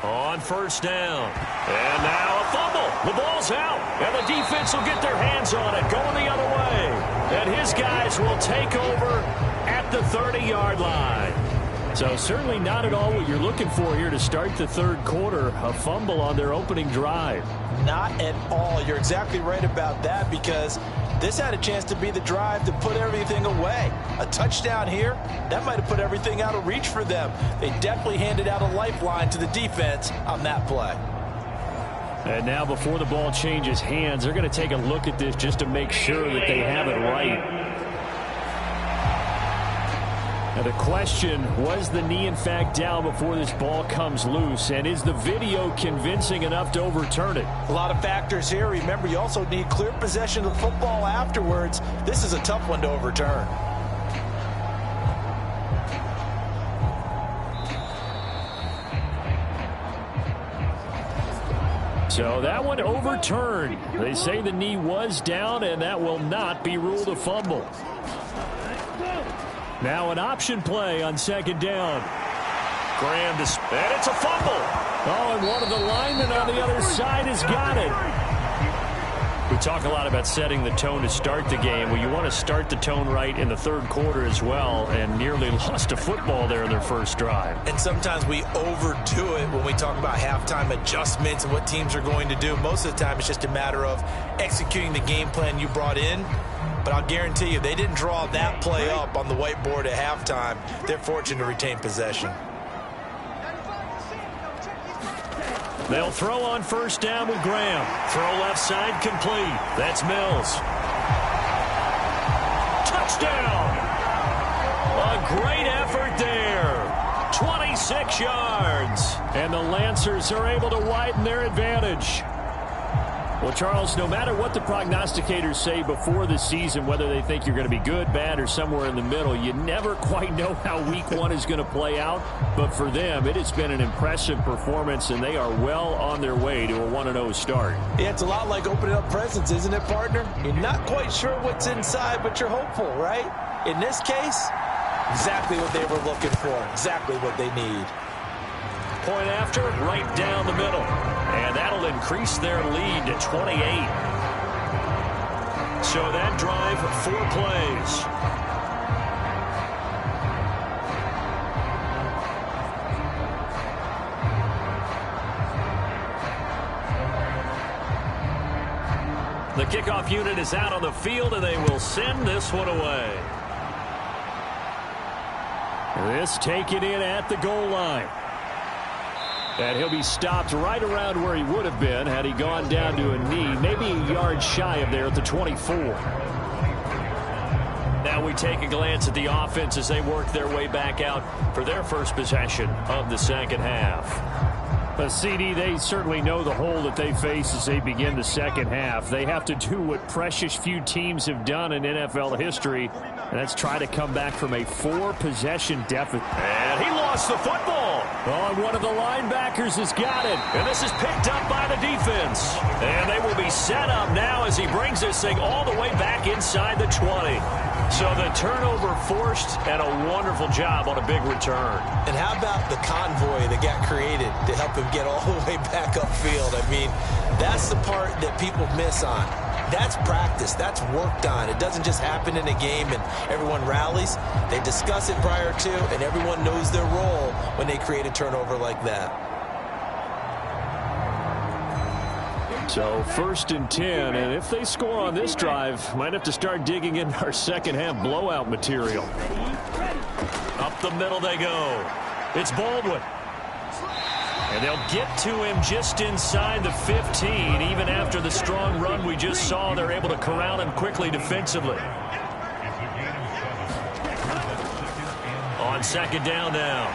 On first down. And now a fumble. The ball's out. And the defense will get their hands on it, going the other way. And his guys will take over at the 30-yard line. So certainly not at all what you're looking for here to start the third quarter. A fumble on their opening drive. Not at all. You're exactly right about that, because this had a chance to be the drive to put everything away. A touchdown here, that might have put everything out of reach for them. They definitely handed out a lifeline to the defense on that play. And now before the ball changes hands, they're going to take a look at this just to make sure that they have it right. Now the question, was the knee in fact down before this ball comes loose? And is the video convincing enough to overturn it? A lot of factors here. Remember, you also need clear possession of the football afterwards. This is a tough one to overturn. So that one overturned. They say the knee was down, and that will not be ruled a fumble. Now an option play on second down. Graham, and it's a fumble. Oh, and one of the linemen on the other side has got it. The talk a lot about setting the tone to start the game. Well, you want to start the tone right in the third quarter as well, and nearly lost a football there in their first drive. And sometimes we overdo it when we talk about halftime adjustments and what teams are going to do. Most of the time, it's just a matter of executing the game plan you brought in. But I'll guarantee you, they didn't draw that play up on the whiteboard at halftime. They're fortunate to retain possession. They'll throw on first down with Graham. Throw left side complete. That's Mills. Touchdown! A great effort there. 26 yards. And the Lancers are able to widen their advantage. Well, Charles, no matter what the prognosticators say before the season, whether they think you're going to be good, bad, or somewhere in the middle, you never quite know how week one is going to play out. But for them, it has been an impressive performance, and they are well on their way to a 1-0 start. Yeah, it's a lot like opening up presents, isn't it, partner? You're not quite sure what's inside, but you're hopeful, right? In this case, exactly what they were looking for, exactly what they need. Point after, right down the middle. And that'll increase their lead to 28. So that drive, 4 plays. The kickoff unit is out on the field, and they will send this one away. This taken in at the goal line. And he'll be stopped right around where he would have been had he gone down to a knee, maybe a yard shy of there at the 24. Now we take a glance at the offense as they work their way back out for their first possession of the second half. But CD, they certainly know the hole that they face as they begin the second half. They have to do what precious few teams have done in NFL history, and that's try to come back from a 4-possession deficit. And he lost the football. Oh, and one of the linebackers has got it. And this is picked up by the defense. And they will be set up now as he brings this thing all the way back inside the 20. So the turnover forced, and a wonderful job on a big return. And how about the convoy that got created to help him get all the way back upfield? I mean, that's the part that people miss on. That's practice. That's worked on. It doesn't just happen in a game and everyone rallies. They discuss it prior to, and everyone knows their role when they create a turnover like that. So 1st and 10, and if they score on this drive, might have to start digging in our second half blowout material. Up the middle they go. It's Baldwin. And they'll get to him just inside the 15. Even after the strong run we just saw, they're able to corral him quickly defensively. On second down now,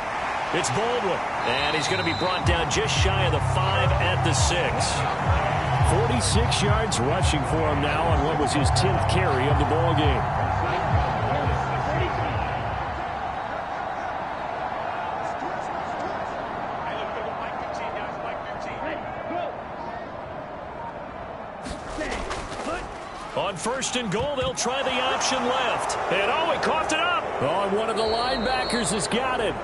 it's Baldwin. And he's going to be brought down just shy of the 5 at the 6. 46 yards rushing for him now on what was his 10th carry of the ball game. On 1st and goal, they'll try the option left. And oh, he coughed it up. Oh, and one of the linebackers has got it.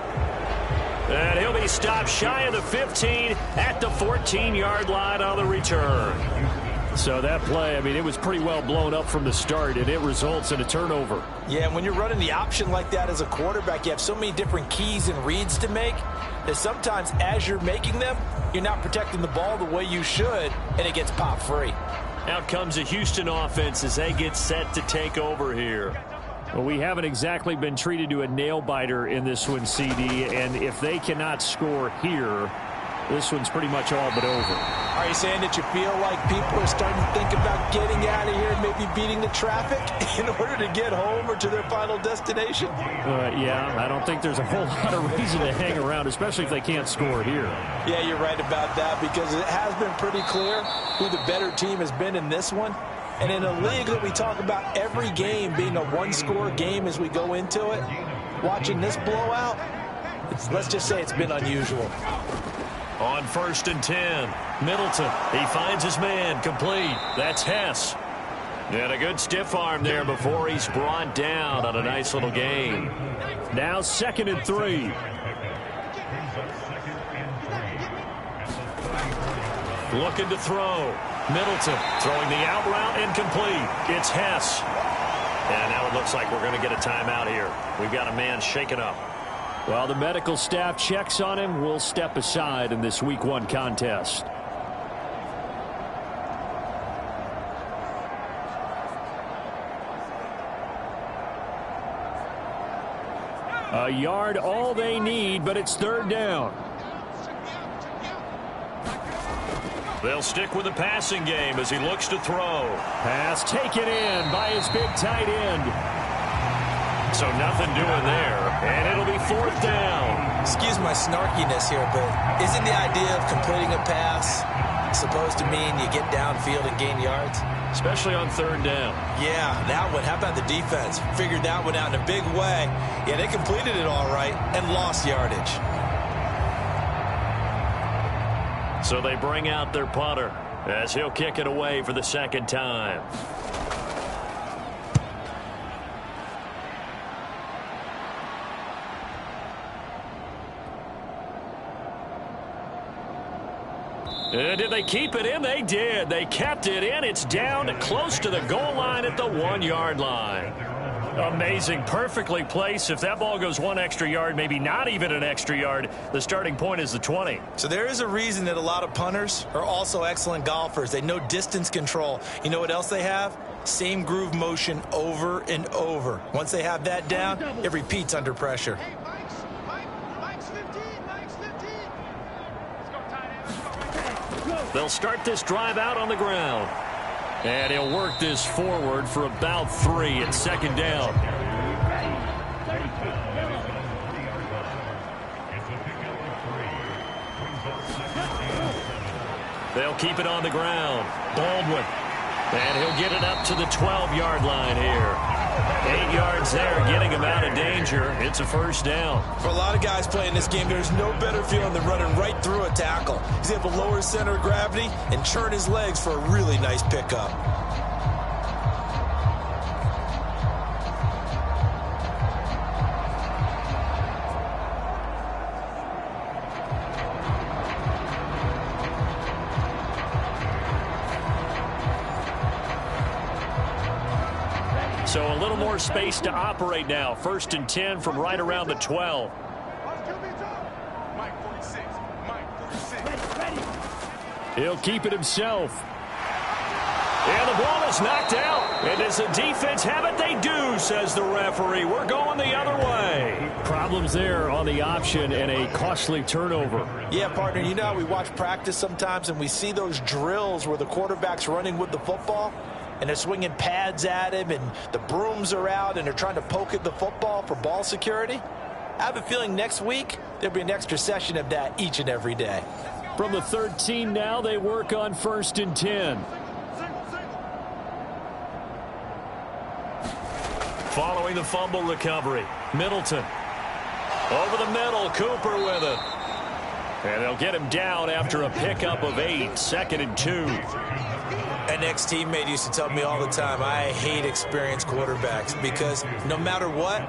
And he'll be stopped shy of the 15 at the 14-yard line on the return. So that play, I mean, it was pretty well blown up from the start, and it results in a turnover. Yeah, and when you're running the option like that as a quarterback, you have so many different keys and reads to make that sometimes as you're making them, you're not protecting the ball the way you should, and it gets popped free. Out comes the Houston offense as they get set to take over here. Well, we haven't exactly been treated to a nail-biter in this one, CD, and if they cannot score here, this one's pretty much all but over. Are you saying that you feel like people are starting to think about getting out of here and maybe beating the traffic in order to get home or to their final destination? Yeah, I don't think there's a whole lot of reason to hang around, especially if they can't score here. Yeah, you're right about that because it has been pretty clear who the better team has been in this one. And in a league that we talk about every game being a one-score game as we go into it, watching this blowout, let's just say it's been unusual. On 1st and 10, Middleton, he finds his man, complete. That's Hess. And a good stiff arm there before he's brought down on a nice little gain. Now 2nd and 3. Looking to throw. Middleton throwing the out route incomplete. It's Hess. And now it looks like we're going to get a timeout here. We've got a man shaken up. Well, the medical staff checks on him. We'll step aside in this Week 1 contest. A yard, all they need, but it's third down. They'll stick with the passing game as he looks to throw. Pass taken in by his big tight end. So nothing doing there, and it'll be fourth down. Excuse my snarkiness here, but isn't the idea of completing a pass supposed to mean you get downfield and gain yards? Especially on third down. Yeah, that one. How about the defense? Figured that one out in a big way. Yeah, they completed it all right and lost yardage. So they bring out their punter as he'll kick it away for the second time. Did they keep it in? They did. They kept it in. It's down close to the goal line at the 1-yard line. Amazing. Perfectly placed. If that ball goes one extra yard, maybe not even an extra yard, the starting point is the 20. So there is a reason that a lot of punters are also excellent golfers. They know distance control. You know what else they have? Same groove motion over and over. Once they have that down, it repeats under pressure. They'll start this drive out on the ground. And he'll work this forward for about 3 at second down. They'll keep it on the ground. Baldwin. And he'll get it up to the 12-yard line here. 8 yards there, getting him out of danger. It's a first down. For a lot of guys playing this game, there's no better feeling than running right through a tackle. He's able to lower his center of gravity and churn his legs for a really nice pickup. So a little more space to operate now. 1st and 10 from right around the 12. He'll keep it himself. And the ball is knocked out. And does the defense have it? They do, says the referee. We're going the other way. Problems there on the option and a costly turnover. Yeah, partner, you know how we watch practice sometimes and we see those drills where the quarterback's running with the football? And they're swinging pads at him, and the brooms are out, and they're trying to poke at the football for ball security. I have a feeling next week there'll be an extra session of that each and every day. From the 13 now, they work on 1st and 10. Following the fumble recovery, Middleton. Over the middle, Cooper with it. And they'll get him down after a pickup of 8, 2nd and 2. An ex-teammate used to tell me all the time, I hate experienced quarterbacks because no matter what,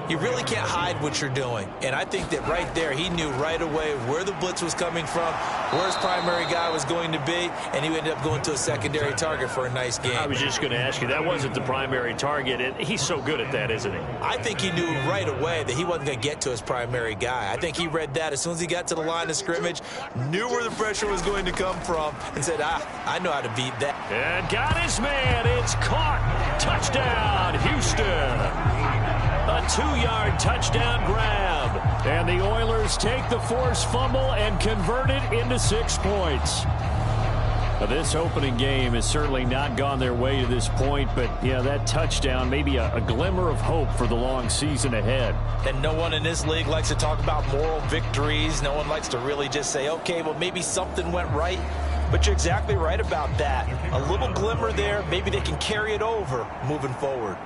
you really can't hide what you're doing. And I think that right there, he knew right away where the blitz was coming from, where his primary guy was going to be, and he ended up going to a secondary target for a nice game. I was just going to ask you, that wasn't the primary target, and he's so good at that, isn't he? I think he knew right away that he wasn't going to get to his primary guy. I think he read that as soon as he got to the line of scrimmage, knew where the pressure was going to come from, and said, I know how to beat that. And got his man. It's caught. Touchdown, Houston. A 2-yard touchdown grab. And the Oilers take the forced fumble and convert it into 6 points. Now, this opening game has certainly not gone their way to this point, but, yeah, that touchdown, maybe a glimmer of hope for the long season ahead. And no one in this league likes to talk about moral victories. No one likes to really just say, okay, well, maybe something went right. But you're exactly right about that. A little glimmer there. Maybe they can carry it over moving forward.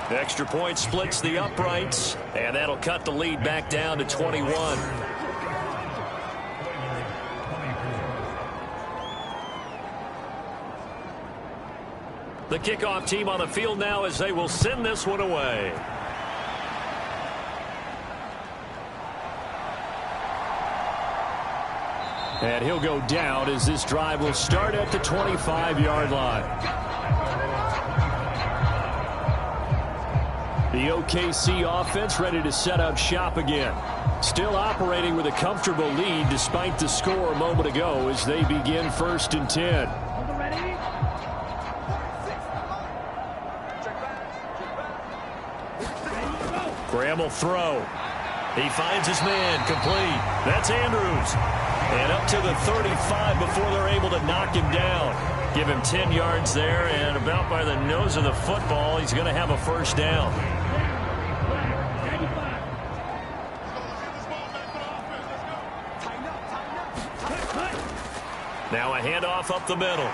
The extra point splits the uprights, and that'll cut the lead back down to 21. The kickoff team on the field now as they will send this one away. And he'll go down as this drive will start at the 25-yard line. The OKC offense ready to set up shop again. Still operating with a comfortable lead despite the score a moment ago as they begin 1st and 10. Graham will throw. He finds his man, complete. That's Andrews. And up to the 35 before they're able to knock him down. Give him 10 yards there, and about by the nose of the football, he's going to have a 1st down. Now a handoff up the middle.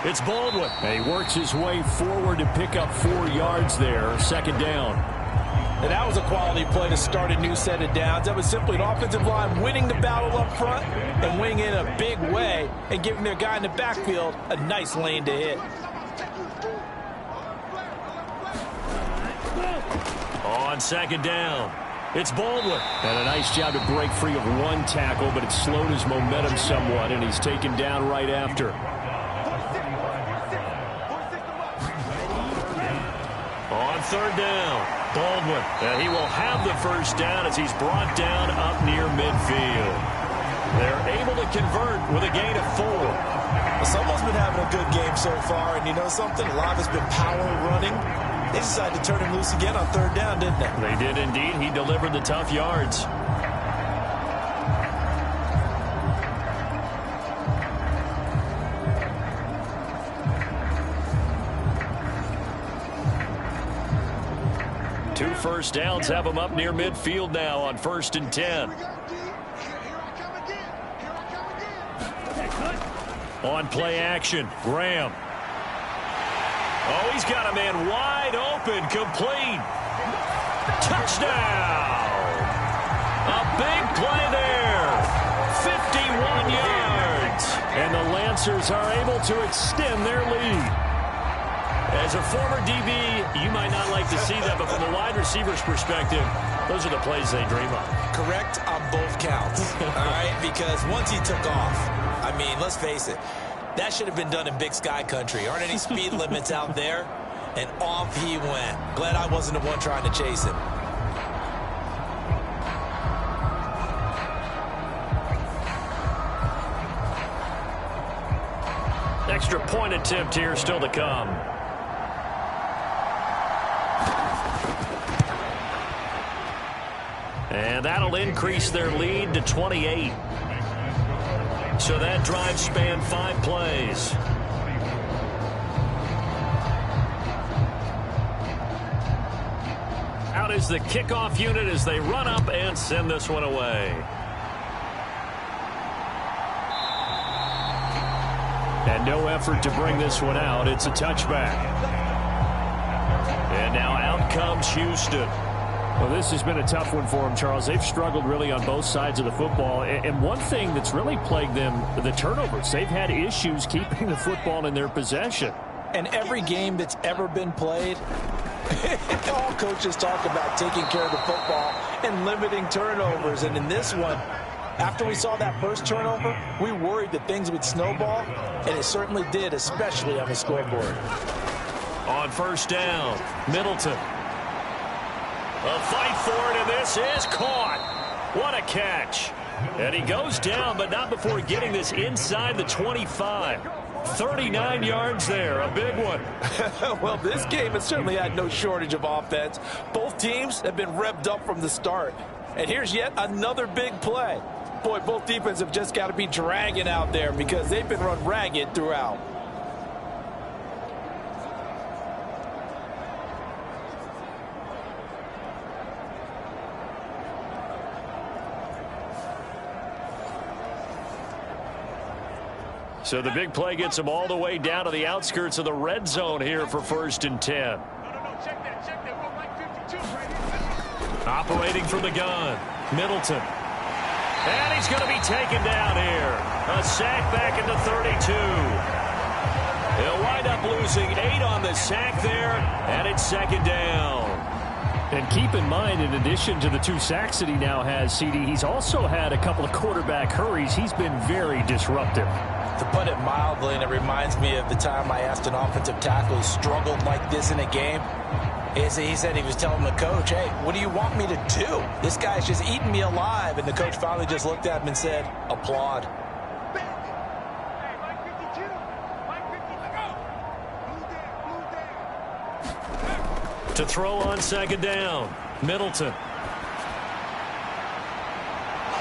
It's Baldwin. And he works his way forward to pick up 4 yards there, 2nd down. And that was a quality play to start a new set of downs. That was simply an offensive line winning the battle up front and winning in a big way and giving their guy in the backfield a nice lane to hit. On 2nd down, it's Baldwin. And a nice job to break free of 1 tackle, but it slowed his momentum somewhat, and he's taken down right after. On 3rd down, Baldwin. And he will have the 1st down as he's brought down up near midfield. They're able to convert with a gain of 4. Well, someone's been having a good game so far, and you know something? A lot has been power running. They decided to turn him loose again on 3rd down, didn't they? They did indeed. He delivered the tough yards. Two 1st downs have him up near midfield now on 1st and 10. On play action, Graham. Oh, he's got a man wide open, complete. Touchdown! A big play there. 51 yards. And the Lancers are able to extend their lead. As a former DB, you might not like to see that, but from a wide receiver's perspective, those are the plays they dream of. Correct on both counts, all right? Because once he took off, I mean, let's face it, that should have been done in Big Sky country. Aren't any speed limits out there? And off he went. Glad I wasn't the one trying to chase him. Extra point attempt here still to come. And that'll increase their lead to 28. So that drive spanned 5 plays. Out is the kickoff unit as they run up and send this one away. And no effort to bring this one out. It's a touchback. And now out comes Houston. Well, this has been a tough one for them, Charles. They've struggled really on both sides of the football. And one thing that's really plagued them, the turnovers. They've had issues keeping the football in their possession. And every game that's ever been played, all coaches talk about taking care of the football and limiting turnovers. And in this one, after we saw that first turnover, we worried that things would snowball, and it certainly did, especially on the scoreboard. On 1st down, Middleton. A fight for it, and this is caught. What a catch. And he goes down, but not before getting this inside the 25. 39 yards there, a big one. Well, this game has certainly had no shortage of offense. Both teams have been revved up from the start. And here's yet another big play. Boy, both defenses have just got to be dragging out there because they've been run ragged throughout. So the big play gets them all the way down to the outskirts of the red zone here for 1st and 10. No, check that. We're like 52 right here. Operating from the gun, Middleton. And he's going to be taken down here. A sack back at the 32. He'll wind up losing 8 on the sack there, and it's 2nd down. And keep in mind, in addition to the 2 sacks that he now has, CD, he's also had a couple of quarterback hurries. He's been very disruptive. To put it mildly, and it reminds me of the time I asked an offensive tackle who struggled like this in a game. He said he was telling the coach, hey, what do you want me to do? This guy's just eating me alive. And the coach finally just looked at him and said, applaud. To throw on second down, Middleton.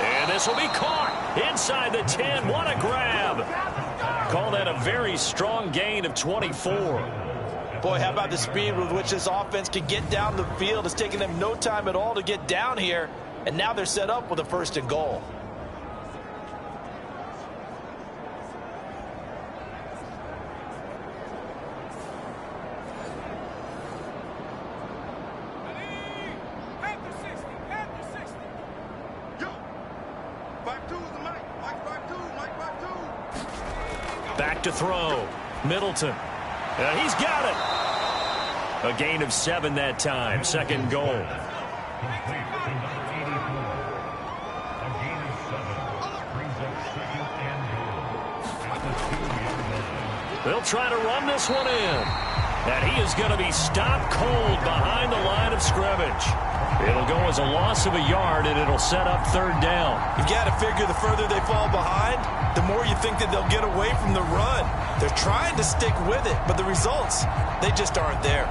And this will be caught inside the 10. What a grab. Call that a very strong gain of 24. Boy, how about the speed with which this offense can get down the field? It's taken them no time at all to get down here, and now they're set up with a 1st and goal. Back to throw. Middleton. He's got it. A gain of 7 that time. 2nd goal. They'll try to run this one in. And he is going to be stopped cold behind the line of scrimmage. It'll go as a loss of a yard, and it'll set up 3rd down. You've got to figure the further they fall behind, the more you think that they'll get away from the run. They're trying to stick with it, but the results, they just aren't there.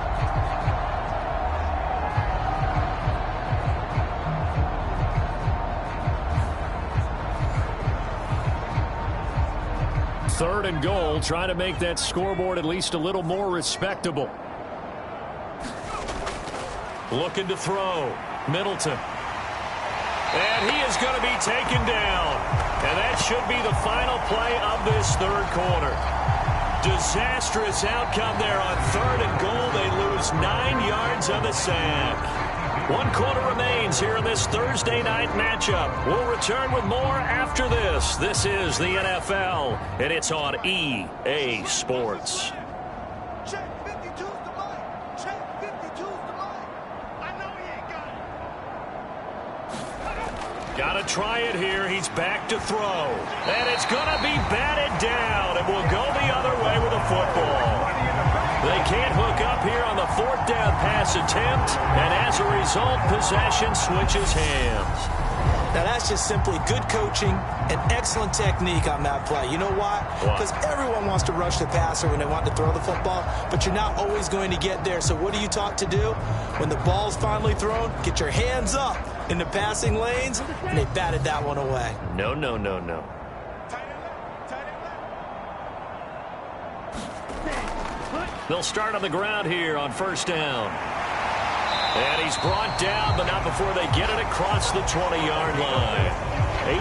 Third and goal, trying to make that scoreboard at least a little more respectable. Looking to throw. Middleton. And he is going to be taken down. And that should be the final play of this 3rd quarter. Disastrous outcome there on 3rd and goal. They lose 9 yards on the sack. 1 quarter remains here in this Thursday night matchup. We'll return with more after this. This is the NFL, and it's on EA Sports. Check 52's the line. Check 52's the line. I know he ain't got it. Got to try it here. He's back to throw. And it's going to be batted down, and will go the other way with a football. They can't hook up here on the 4th down pass attempt, and as a result, possession switches hands. Now, that's just simply good coaching and excellent technique on that play. You know why? Because everyone wants to rush the passer when they want to throw the football, but you're not always going to get there. So what are you taught to do? When the ball's finally thrown, get your hands up in the passing lanes, and they batted that one away. No, no, no, no. They'll start on the ground here on 1st down. And he's brought down, but not before they get it across the 20-yard line.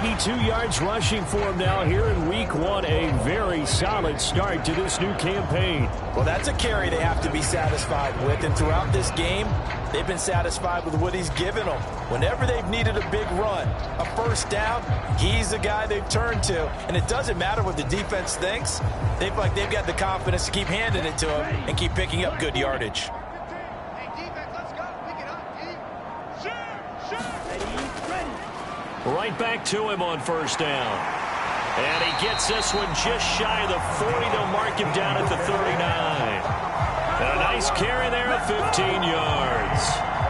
82 yards rushing for him now here in Week 1. A very solid start to this new campaign. Well, that's a carry they have to be satisfied with. And throughout this game, they've been satisfied with what he's given them. Whenever they've needed a big run, a 1st down, he's the guy they've turned to. And it doesn't matter what the defense thinks. They've got the confidence to keep handing it to him and keep picking up good yardage. Hey, defense, let's go. Pick it up, D. Sure. Ready. Right back to him on 1st down. And he gets this one just shy of the 40. They'll mark him down at the 39. And a nice carry there of 15 yards.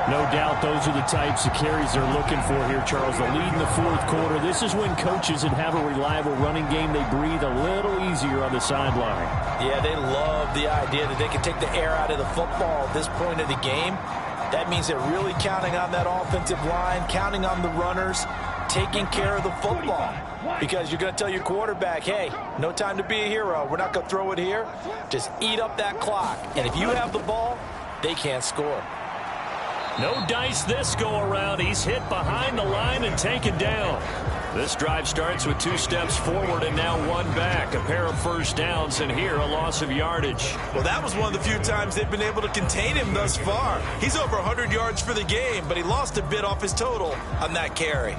No doubt those are the types of carries they're looking for here, Charles. The lead in the 4th quarter. This is when coaches that have a reliable running game, they breathe a little easier on the sideline. Yeah, they love the idea that they can take the air out of the football at this point of the game. That means they're really counting on that offensive line, counting on the runners, taking care of the football. Because you're going to tell your quarterback, hey, no time to be a hero. We're not going to throw it here. Just eat up that clock. And if you have the ball, they can't score. No dice this go around. He's hit behind the line and taken down. This drive starts with 2 steps forward and now 1 back. A pair of 1st downs, and here a loss of yardage. Well, that was one of the few times they've been able to contain him thus far. He's over 100 yards for the game, but he lost a bit off his total on that carry.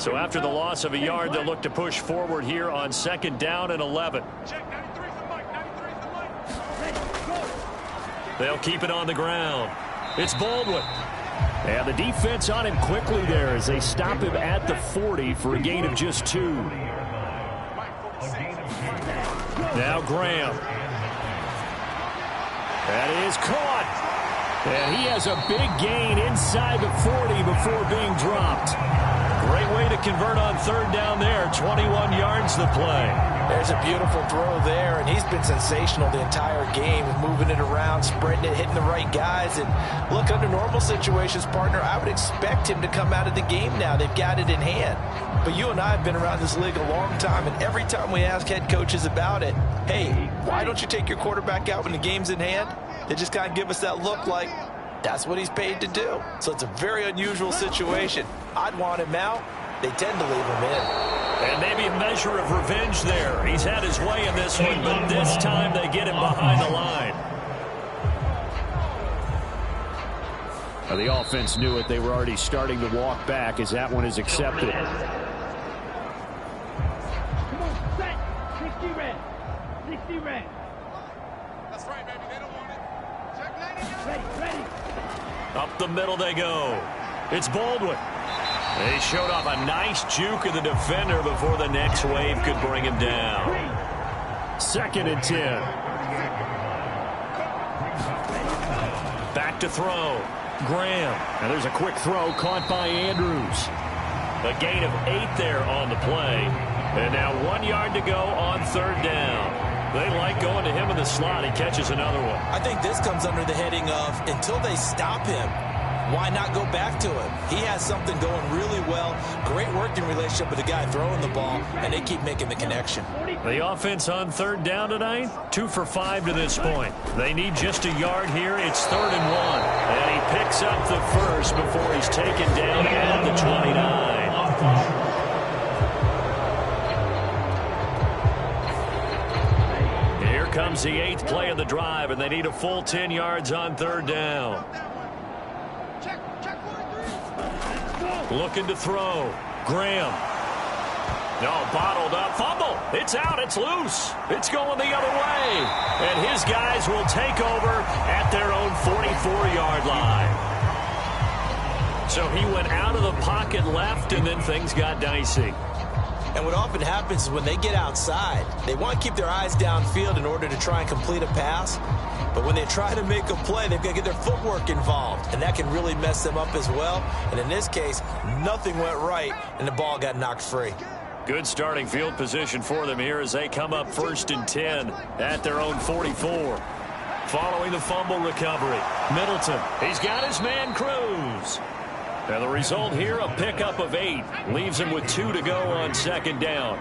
So after the loss of a yard, they'll look to push forward here on 2nd down and 11. They'll keep it on the ground. It's Baldwin. And the defense on him quickly there as they stop him at the 40 for a gain of just 2. Now Graham. That is caught. And he has a big gain inside the 40 before being dropped. Great way to convert on 3rd down there. 21 yards the play. There's a beautiful throw there, and he's been sensational the entire game, moving it around, spreading it, hitting the right guys. And look, under normal situations, partner, I would expect him to come out of the game now. They've got it in hand. But you and I have been around this league a long time, and every time we ask head coaches about it, hey, why don't you take your quarterback out when the game's in hand? They just kind of give us that look like that's what he's paid to do. So it's a very unusual situation. I'd want him out. They tend to leave him in. And maybe a measure of revenge there. He's had his way in this one, but this time they get him behind the line. Now the offense knew it. They were already starting to walk back as that one is accepted. Come on, set. 60 red. 60 red. That's right, baby. They don't want it. Check 99. Ready. Up the middle they go. It's Baldwin. They showed off a nice juke of the defender before the next wave could bring him down. 2nd and 10. Back to throw. Graham. And there's a quick throw caught by Andrews. A gain of 8 there on the play. And now 1 yard to go on 3rd down. They like going to him in the slot. He catches another one. I think this comes under the heading of until they stop him, why not go back to him? He has something going really well. Great working relationship with the guy throwing the ball, and they keep making the connection. The offense on 3rd down tonight, 2 for 5 to this point. They need just a yard here. It's 3rd and 1. And he picks up the first before he's taken down at the 29. Here comes the 8th play of the drive, and they need a full 10 yards on 3rd down. Looking to throw. Graham. No, bottled up. Fumble. It's out. It's loose. It's going the other way. And his guys will take over at their own 44-yard line. So he went out of the pocket left, and then things got dicey. And what often happens is when they get outside, they want to keep their eyes downfield in order to try and complete a pass. But when they try to make a play, they've got to get their footwork involved. And that can really mess them up as well. And in this case, nothing went right, and the ball got knocked free. Good starting field position for them here as they come up 1st and 10 at their own 44. Following the fumble recovery, Middleton. He's got his man Cruz. And the result here, a pickup of 8. Leaves him with 2 to go on 2nd down.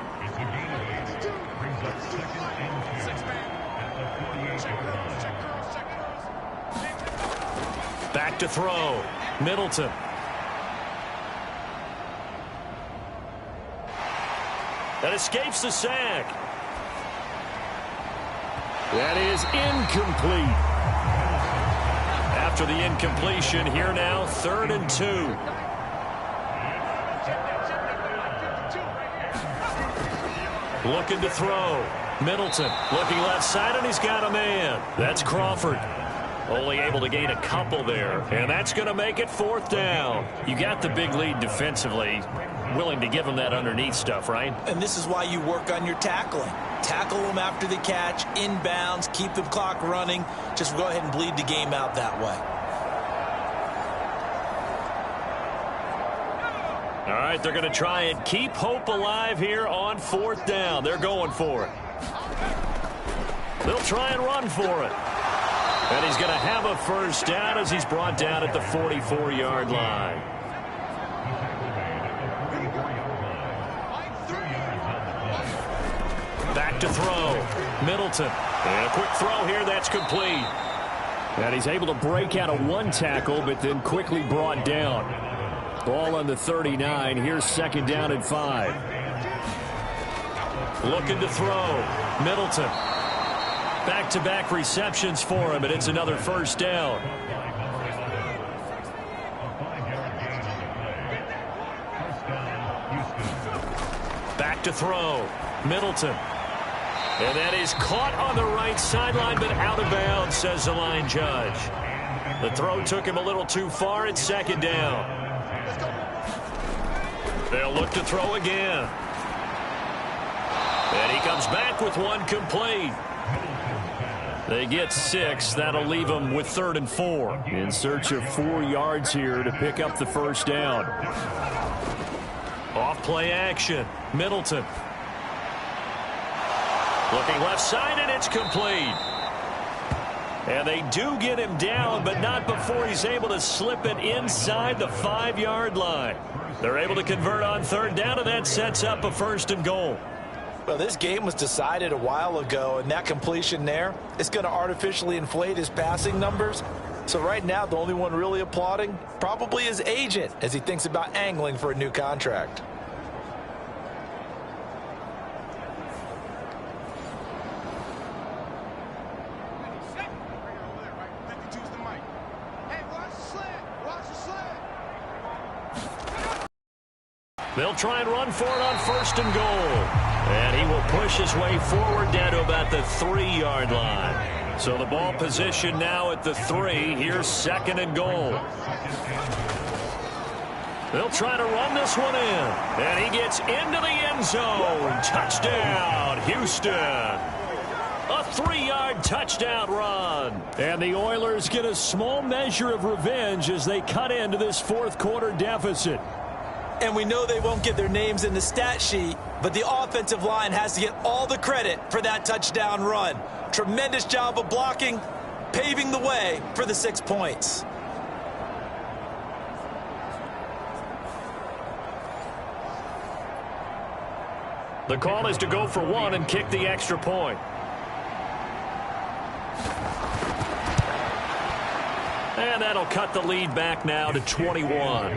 Back to throw. Middleton. That escapes the sack. That is incomplete. After the incompletion, here now, 3rd and 2. Looking to throw. Middleton looking left side, and he's got a man. That's Crawford. Only able to gain a couple there, and that's going to make it 4th down. You got the big lead defensively. Willing to give them that underneath stuff, right? And this is why you work on your tackling. Tackle them after the catch, inbounds, keep the clock running. Just go ahead and bleed the game out that way. All right, they're going to try and keep hope alive here on 4th down. They're going for it. They'll try and run for it. And he's going to have a 1st down as he's brought down at the 44-yard line. Back to throw. Middleton. And a quick throw here. That's complete. And he's able to break out of 1 tackle, but then quickly brought down. Ball on the 39. Here's 2nd down and 5. Looking to throw. Middleton. Back-to-back receptions for him, and it's another 1st down. Back to throw. Middleton. And that is caught on the right sideline, but out of bounds, says the line judge. The throw took him a little too far. It's second down. They'll look to throw again. And he comes back with one complete. They get 6. That'll leave them with 3rd and 4. In search of 4 yards here to pick up the first down. Off play action. Middleton. Looking left side, and it's complete. And they do get him down, but not before he's able to slip it inside the 5-yard line. They're able to convert on 3rd down, and that sets up a 1st and goal. Well, this game was decided a while ago, and that completion there is going to artificially inflate his passing numbers. So right now, the only one really applauding probably his agent as he thinks about angling for a new contract. They'll try and run for it on 1st and goal. And he will push his way forward down to about the 3-yard line. So the ball position now at the 3. Here's 2nd and goal. They'll try to run this one in. And he gets into the end zone. Touchdown, Houston. A 3-yard touchdown run. And the Oilers get a small measure of revenge as they cut into this 4th quarter deficit. And we know they won't get their names in the stat sheet, but the offensive line has to get all the credit for that touchdown run. Tremendous job of blocking, paving the way for the 6 points. The call is to go for 1 and kick the extra point. And that'll cut the lead back now to 21.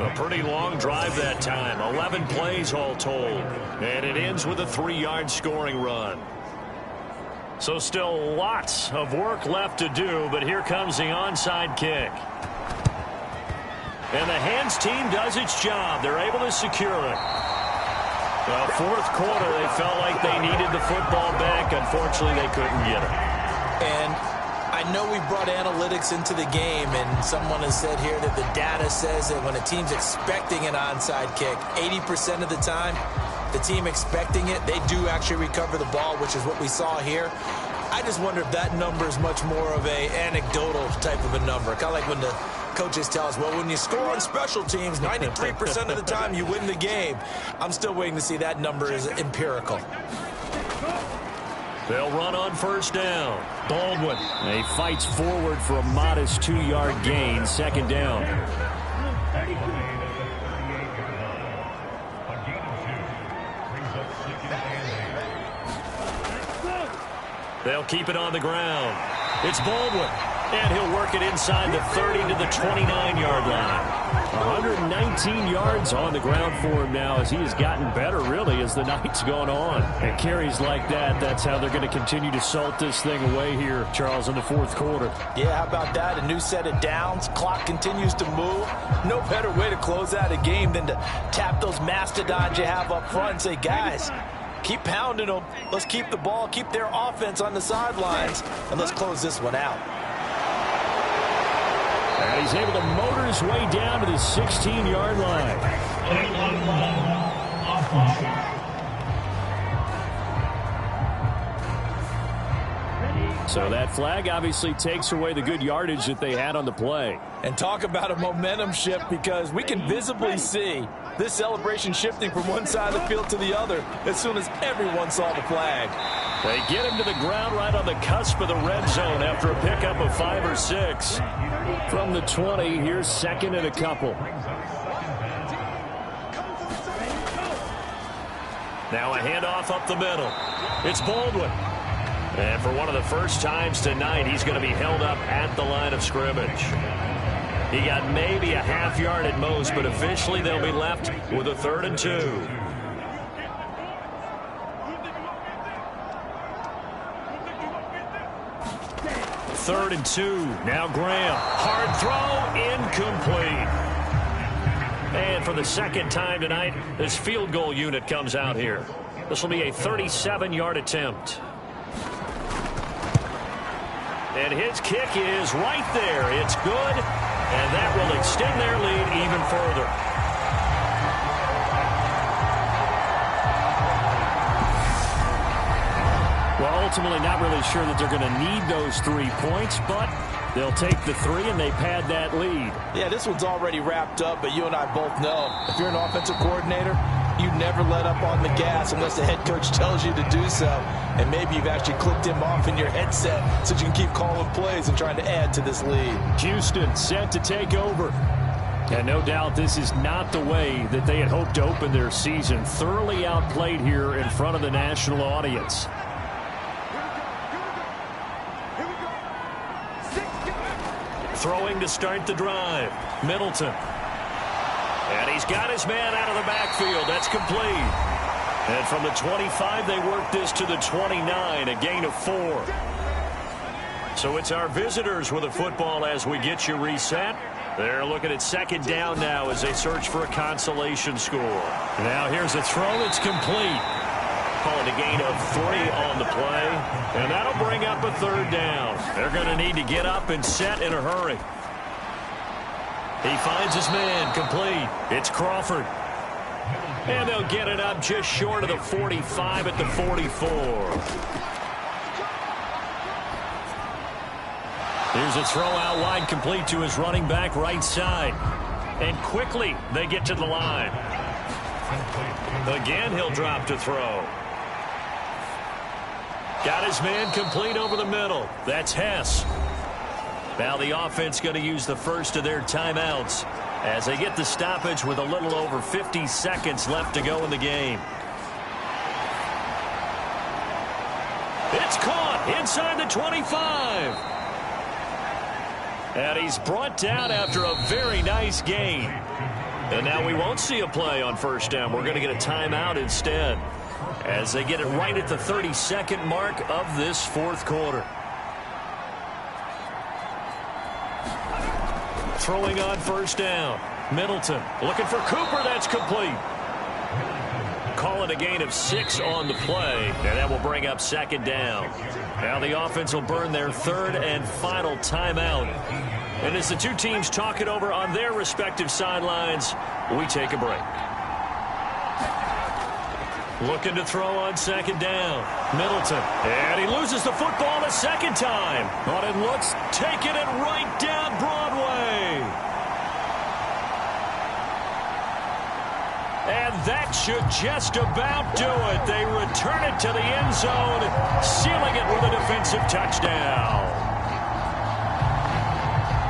A pretty long drive that time. 11 plays all told. And it ends with a 3-yard scoring run. So still lots of work left to do, but here comes the onside kick. And the hands team does its job. They're able to secure it. Well, 4th quarter, they felt like they needed the football back. Unfortunately, they couldn't get it. And I know we brought analytics into the game, and someone has said here that the data says that when a team's expecting an onside kick, 80% of the time, the team expecting it, they do actually recover the ball, which is what we saw here. I just wonder if that number is much more of a anecdotal type of a number. Kind of like when the coaches tell us, well, when you score on special teams, 93% of the time you win the game. I'm still waiting to see that number is empirical. They'll run on 1st down. Baldwin. He fights forward for a modest 2-yard gain. 2nd down. They'll keep it on the ground. It's Baldwin. And he'll work it inside the 30 to the 29-yard line. 119 yards on the ground for him now as he has gotten better, really, as the night's gone on. And carries like that, that's how they're going to continue to salt this thing away here, Charles, in the 4th quarter. Yeah, how about that? A new set of downs. Clock continues to move. No better way to close out a game than to tap those mastodons you have up front and say, guys, keep pounding them. Let's keep the ball, keep their offense on the sidelines, and let's close this one out. And he's able to motor his way down to the 16-yard line. So that flag obviously takes away the good yardage that they had on the play. And talk about a momentum shift, because we can visibly see this celebration shifting from one side of the field to the other as soon as everyone saw the flag. They get him to the ground right on the cusp of the red zone after a pickup of 5 or 6. From the 20, here's 2nd and a couple. Now a handoff up the middle. It's Baldwin. And for one of the first times tonight, he's going to be held up at the line of scrimmage. He got maybe a half yard at most, but officially they'll be left with a 3rd and 2. Third and 2. Now Graham. Hard throw. Incomplete. And for the second time tonight, this field goal unit comes out here. This will be a 37-yard attempt. And his kick is right there. It's good, and that will extend their lead even further. Well, ultimately not really sure that they're going to need those 3 points, but they'll take the 3 and they pad that lead. Yeah, this one's already wrapped up, but you and I both know if you're an offensive coordinator, you never let up on the gas unless the head coach tells you to do so. And maybe you've actually clicked him off in your headset so you can keep calling plays and trying to add to this lead. Houston set to take over. And no doubt this is not the way that they had hoped to open their season. Thoroughly outplayed here in front of the national audience. Throwing to start the drive. Middleton. And he's got his man out of the backfield. That's complete. And from the 25, they work this to the 29, a gain of 4. So it's our visitors with the football as we get you reset. They're looking at second down now as they search for a consolation score. Now here's a throw that's complete. Call it a gain of 3 on the play. And that'll bring up a third down. They're going to need to get up and set in a hurry. He finds his man, complete. It's Crawford. And they'll get it up just short of the 45 at the 44. Here's a throw out wide, complete to his running back right side. And quickly they get to the line. Again, he'll drop to throw. Got his man complete over the middle. That's Hess. Now the offense going to use the first of their timeouts as they get the stoppage with a little over 50 seconds left to go in the game. It's caught inside the 25. And he's brought down after a very nice gain. And now we won't see a play on first down. We're going to get a timeout instead as they get it right at the 32nd mark of this fourth quarter. Throwing on first down. Middleton looking for Cooper. That's complete. Call it a gain of 6 on the play, and that will bring up second down. Now the offense will burn their third and final timeout. And as the two teams talk it over on their respective sidelines, we take a break. Looking to throw on second down. Middleton. And he loses the football a second time. But it looks taking it right down Broadway. And that should just about do it. They return it to the end zone, sealing it with a defensive touchdown.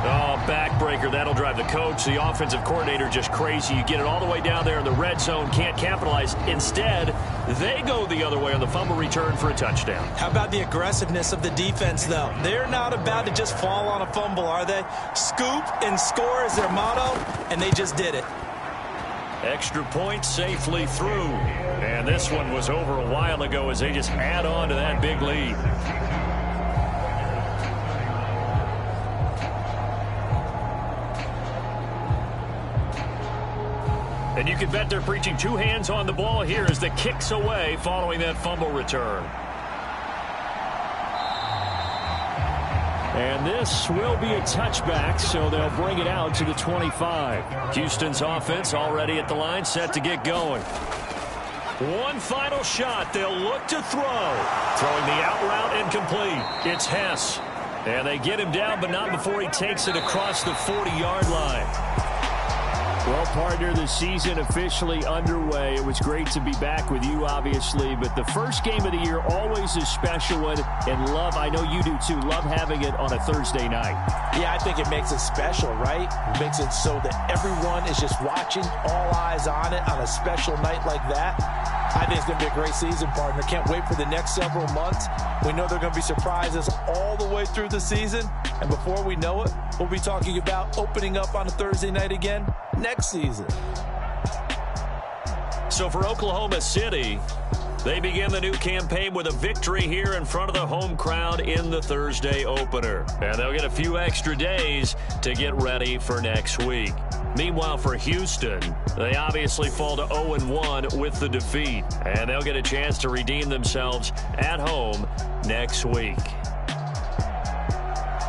Oh, backbreaker. That'll drive the coach, the offensive coordinator, just crazy. You get it all the way down there in the red zone, can't capitalize. Instead, they go the other way on the fumble return for a touchdown. How about the aggressiveness of the defense, though? They're not about to just fall on a fumble, are they? Scoop and score is their motto, and they just did it. Extra point safely through. And this one was over a while ago as they just add on to that big lead. And you can bet they're preaching two hands on the ball here as the kick's away following that fumble return. And this will be a touchback, so they'll bring it out to the 25. Houston's offense already at the line, set to get going. One final shot. They'll look to throw. Throwing the out route incomplete. It's Hess. And they get him down, but not before he takes it across the 40-yard line. Well, partner, the season officially underway. It was great to be back with you, obviously, but the first game of the year always a special one, and love, I know you do too, love having it on a Thursday night. Yeah, I think it makes it special, right? It makes it so that everyone is just watching, all eyes on it on a special night like that. I think it's going to be a great season, partner. Can't wait for the next several months. We know there are going to be surprises all the way through the season, and before we know it, we'll be talking about opening up on a Thursday night again next season. So for Oklahoma City, they begin the new campaign with a victory here in front of the home crowd in the Thursday opener. And they'll get a few extra days to get ready for next week. Meanwhile, for Houston, they obviously fall to 0-1 with the defeat, and they'll get a chance to redeem themselves at home next week.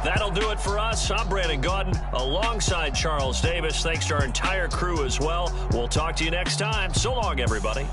That'll do it for us. I'm Brandon Gaudin alongside Charles Davis. Thanks to our entire crew as well. We'll talk to you next time. So long, everybody.